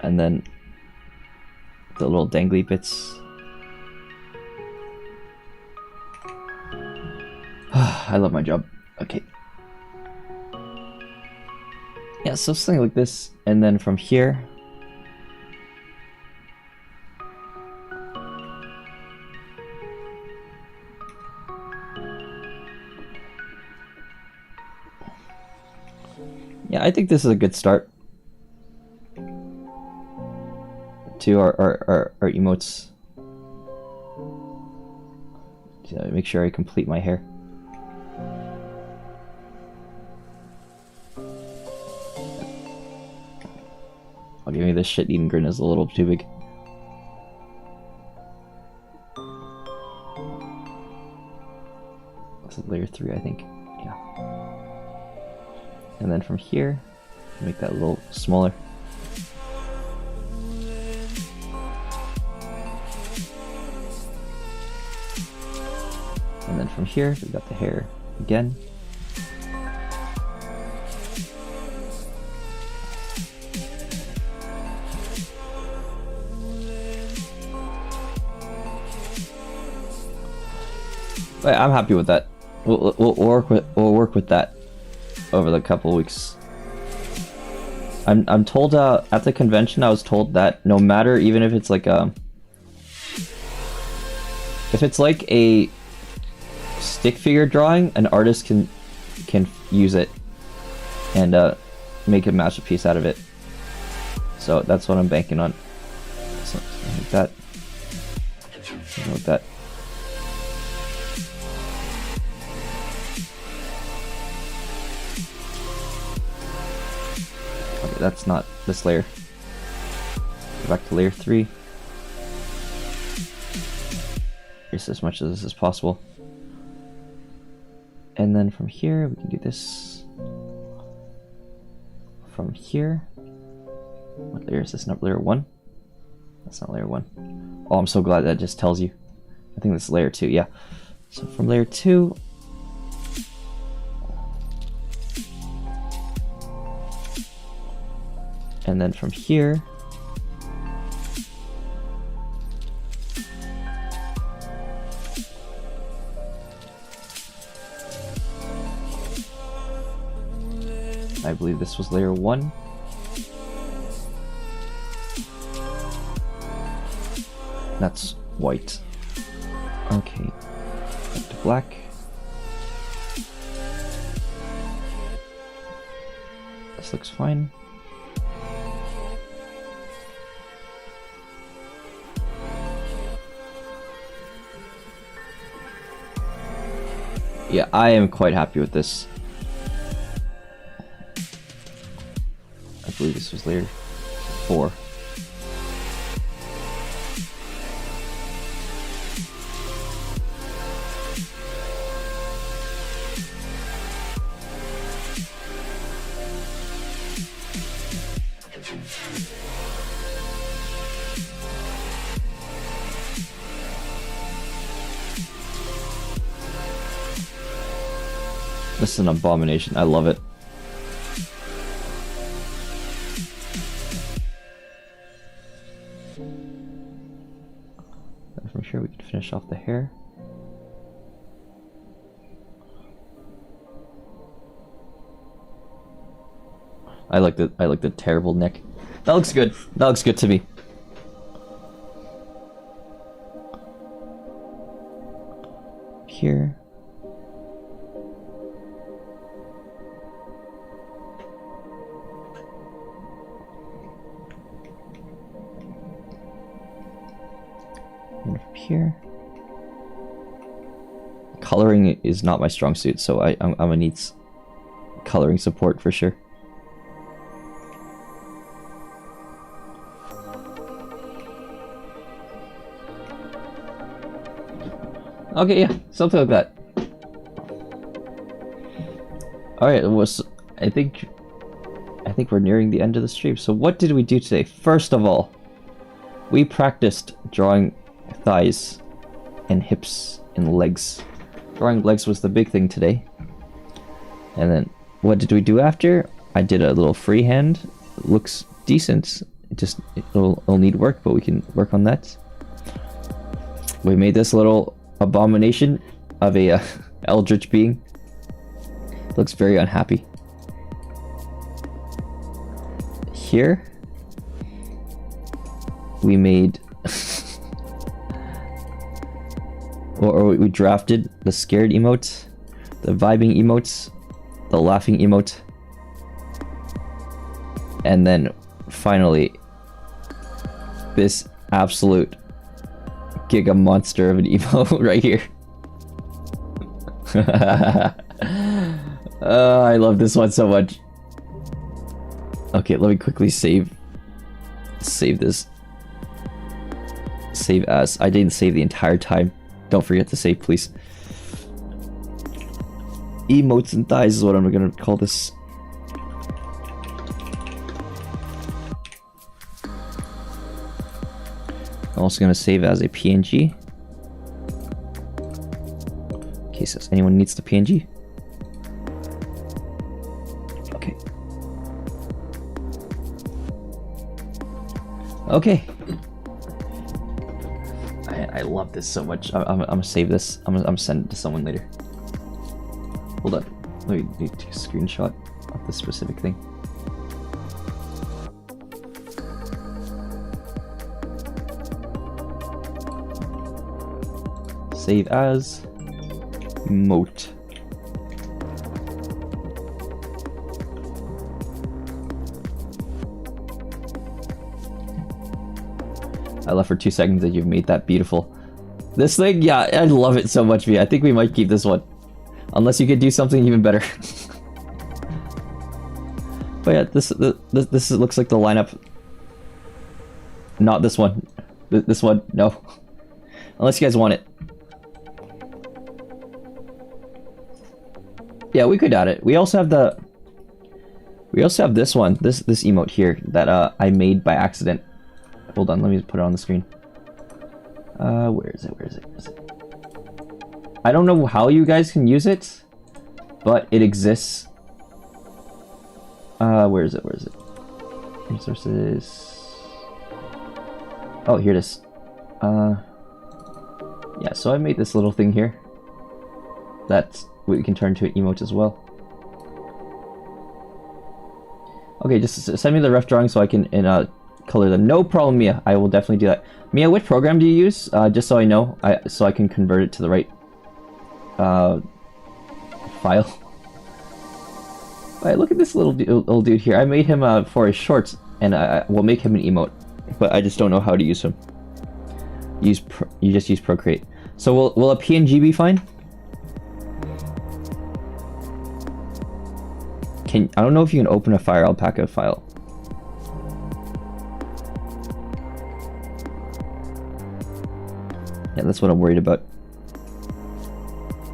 And then the little dangly bits. I love my job. Okay. Yeah, so something like this. And then from here, yeah, I think this is a good start to our emotes. So make sure I complete my hair. I'll give me this shit-eating grin is a little too big. This is layer 3, I think. Yeah. And then from here, make that a little smaller. And then from here, we got the hair again. But I'm happy with that. We'll work with that over the couple weeks. I'm told at the convention I was told that no matter, even if it's like if it's like a stick figure drawing, an artist can use it and make a masterpiece out of it. So that's what I'm banking on. So like that. Something like that. Okay, that's not this layer. Go back to layer 3. Just as much of this as possible. And then from here, we can do this. From here. What layer is this? Not layer 1? That's not layer 1. Oh, I'm so glad that just tells you. I think this is layer 2, yeah. So from layer 2. And then from here. I believe this was layer 1. That's white. Okay. Back to black. This looks fine. Yeah, I am quite happy with this. I believe this was layer 4. This is an abomination. I love it. From sure we can finish off the hair. I like the terrible neck. That looks good. That looks good to me. Here. And up here. Coloring is not my strong suit, so I'm gonna need coloring support for sure. Okay, yeah, something like that. Alright, I think we're nearing the end of the stream. So what did we do today? First of all, we practiced drawing thighs and hips and legs. Drawing legs was the big thing today. And then what did we do after? I did a little freehand. It looks decent. It'll need work, but we can work on that. We made this little abomination of a eldritch being. Looks very unhappy. Here we made or we drafted the scared emote, the vibing emotes, the laughing emote, and then finally this absolute giga monster of an emote right here. I love this one so much. Okay, let me quickly save this. Save as. I didn't save the entire time. Don't forget to save, please. Emotes and thighs is what I'm gonna call this. I'm also gonna save as a PNG. In case anyone needs the PNG. Okay. Okay. I love this so much. I'm gonna save this. I'm gonna send it to someone later. Hold on. Let me take a screenshot of this specific thing. Save as emote. I left for 2 seconds that you've made that beautiful. This thing, yeah, I love it so much, V. I think we might keep this one. Unless you could do something even better. But yeah, this looks like the lineup. Not this one. This one, no. Unless you guys want it. Yeah, we could add it. We also have this one, this emote here that I made by accident. Hold on, let me put it on the screen. Where is it? I don't know how you guys can use it, but it exists. Where is it? Resources. Oh, here it is. Yeah, so I made this little thing here that we can turn to an emote as well. Okay, just send me the rough drawing so I can color them. No problem, Mia. I will definitely do that. Mia, what program do you use? Just so I know, so I can convert it to the right file. Alright, look at this little dude here. I made him for his shorts, and I will make him an emote, but I just don't know how to use him. You just use Procreate. So will a PNG be fine? I don't know if you can open a Fire Alpaca file. Yeah, that's what I'm worried about.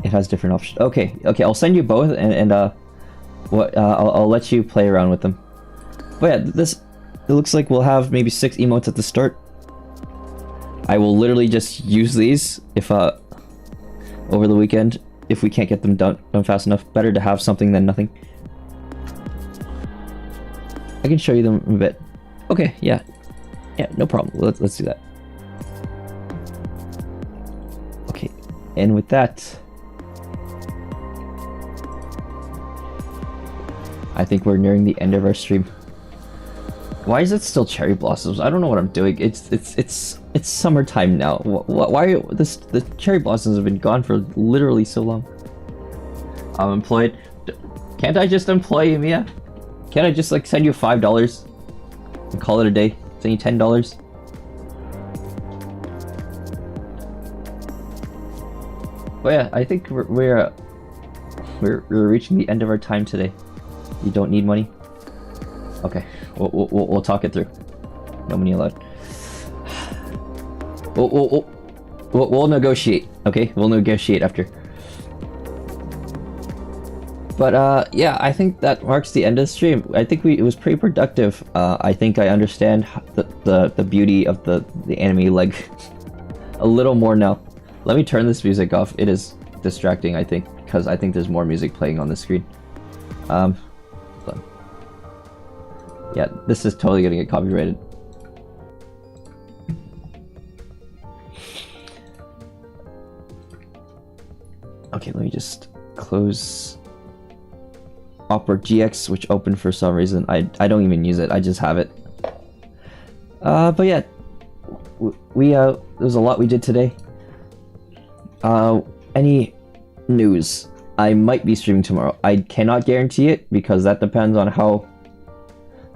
It has different options. Okay, I'll send you both, and I'll let you play around with them. But yeah, it looks like we'll have maybe 6 emotes at the start. I will literally just use these if over the weekend if we can't get them done fast enough. Better to have something than nothing. I can show you them in a bit. Okay, yeah, no problem. Let's do that. Okay, and with that, I think we're nearing the end of our stream. Why is it still cherry blossoms? I don't know what I'm doing. It's summertime now. Why the cherry blossoms have been gone for literally so long? I'm employed. Can't I just employ you, Mia? Can't I just like send you $5 and call it a day? Send you $10? But yeah, I think we're reaching the end of our time today. You don't need money? Okay, we'll talk it through. No money allowed. We'll negotiate. Okay, we'll negotiate after. But yeah, I think that marks the end of the stream. I think it was pretty productive. I think I understand the beauty of the anime leg a little more now. Let me turn this music off. It is distracting, I think, because I think there's more music playing on the screen. Hold on. Yeah, this is totally gonna get copyrighted. Okay, let me just close Opera GX, which opened for some reason. I don't even use it, I just have it. But yeah, there was a lot we did today. Any news? I might be streaming tomorrow. I cannot guarantee it because that depends on how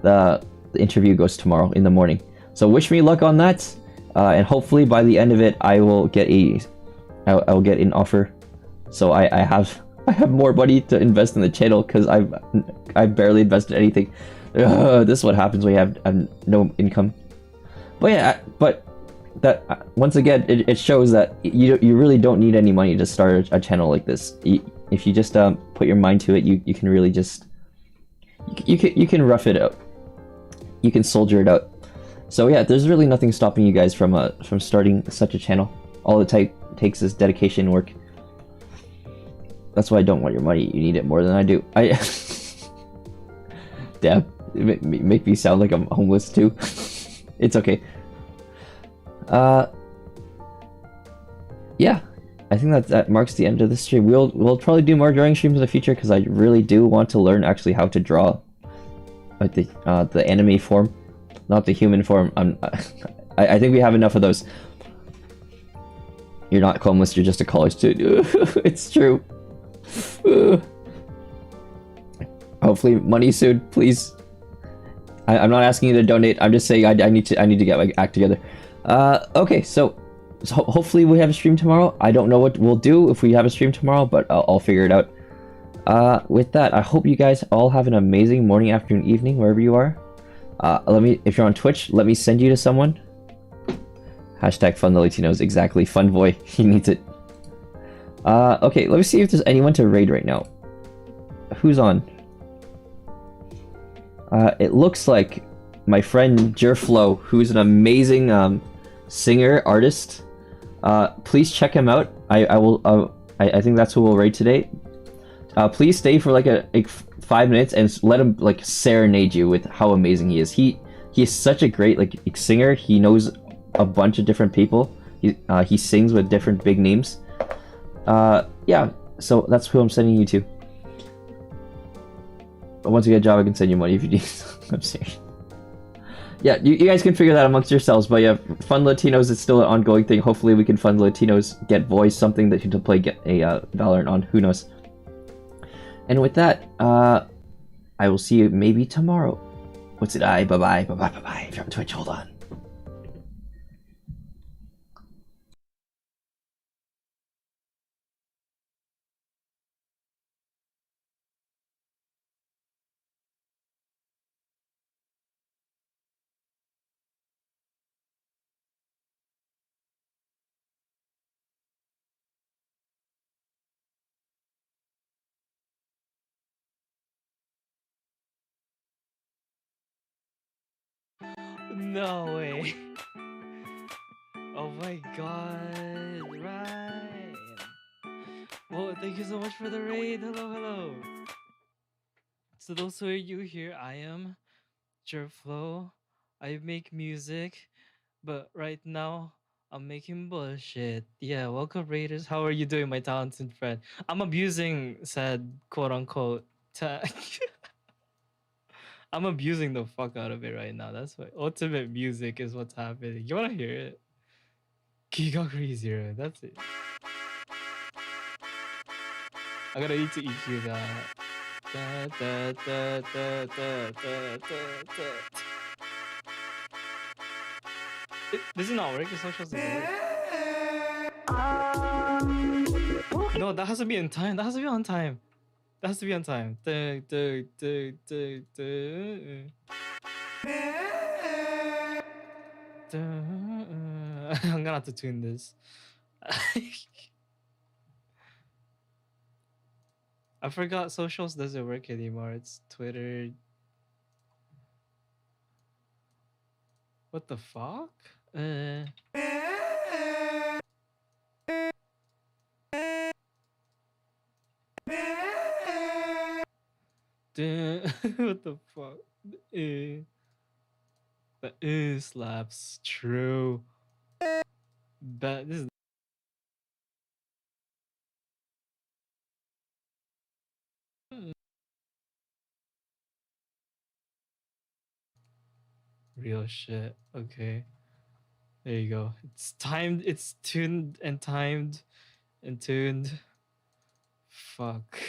the interview goes tomorrow in the morning. So wish me luck on that, and hopefully by the end of it I will get I will get an offer, so I have more money to invest in the channel because I've barely invested anything. This is what happens when you have no income. But yeah, but that once again it shows that you really don't need any money to start a channel like this. If you just put your mind to it, you can really just you can rough it out. You can soldier it out. So yeah, there's really nothing stopping you guys from starting such a channel. All it takes is dedication and work. That's why I don't want your money. You need it more than I do. Damn, make me sound like I'm homeless too. It's okay. Yeah, I think that marks the end of the stream. We'll probably do more drawing streams in the future because I really do want to learn actually how to draw, like the anime form, not the human form. I think we have enough of those. You're not homeless. You're just a college student. It's true. Hopefully money soon, please. I'm not asking you to donate. I'm just saying I need to get my act together. Okay, so hopefully we have a stream tomorrow. I don't know what we'll do if we have a stream tomorrow, but I'll figure it out. With that, I hope you guys all have an amazing morning, afternoon, evening, wherever you are. If you're on Twitch, let me send you to someone. Hashtag fund the Latinos. Exactly, fund boy. He needs it. Okay, let me see if there's anyone to raid right now. Who's on? It looks like my friend Jerflo, who's an amazing singer, artist. Please check him out. I think that's who we'll raid today. Please stay for like 5 minutes and let him like serenade you with how amazing he is. He is such a great like singer. He knows a bunch of different people. He sings with different big names. Yeah, so that's who I'm sending you to. Once you get a job, I can send you money if you need. I'm serious. Yeah, you guys can figure that amongst yourselves, but yeah, Fund Latinos is still an ongoing thing. Hopefully we can fund Latinos, get voice, something that you can play, get a Valorant on, who knows. And with that, I will see you maybe tomorrow. What's it? Bye bye. Bye bye. Bye bye. If you're on Twitch, hold on. No way. Oh my god, Ryhn. Well, thank you so much for the raid. Hello, hello. So those who are you here, I am Jerflow. I make music, but right now I'm making bullshit. Yeah, welcome raiders. How are you doing, my talented friend? I'm abusing said quote unquote tech. I'm abusing the fuck out of it right now. That's why ultimate music is what's happening. You wanna hear it? Giga Zero, that's it. I gotta need to EQ that. Da, da, da, da, da, da, da, da. This is not working. Socials doesn't work. No, that has to be in time. That has to be on time. That has to be on time. Da, da, da, da, da. I'm gonna have to tune this. I forgot socials doesn't work anymore. It's Twitter. What the fuck? What the fuck? The slaps. True. But this is real shit. Okay. There you go. It's timed. It's tuned and timed and tuned. Fuck.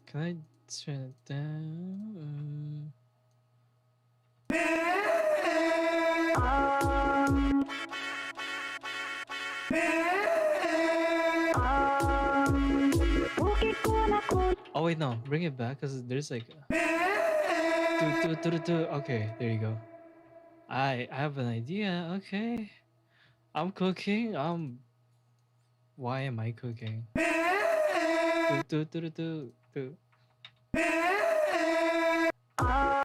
Can I turn it down? Oh wait, no, bring it back because there's like okay, there you go. I have an idea. Okay, I'm cooking. Why am I cooking?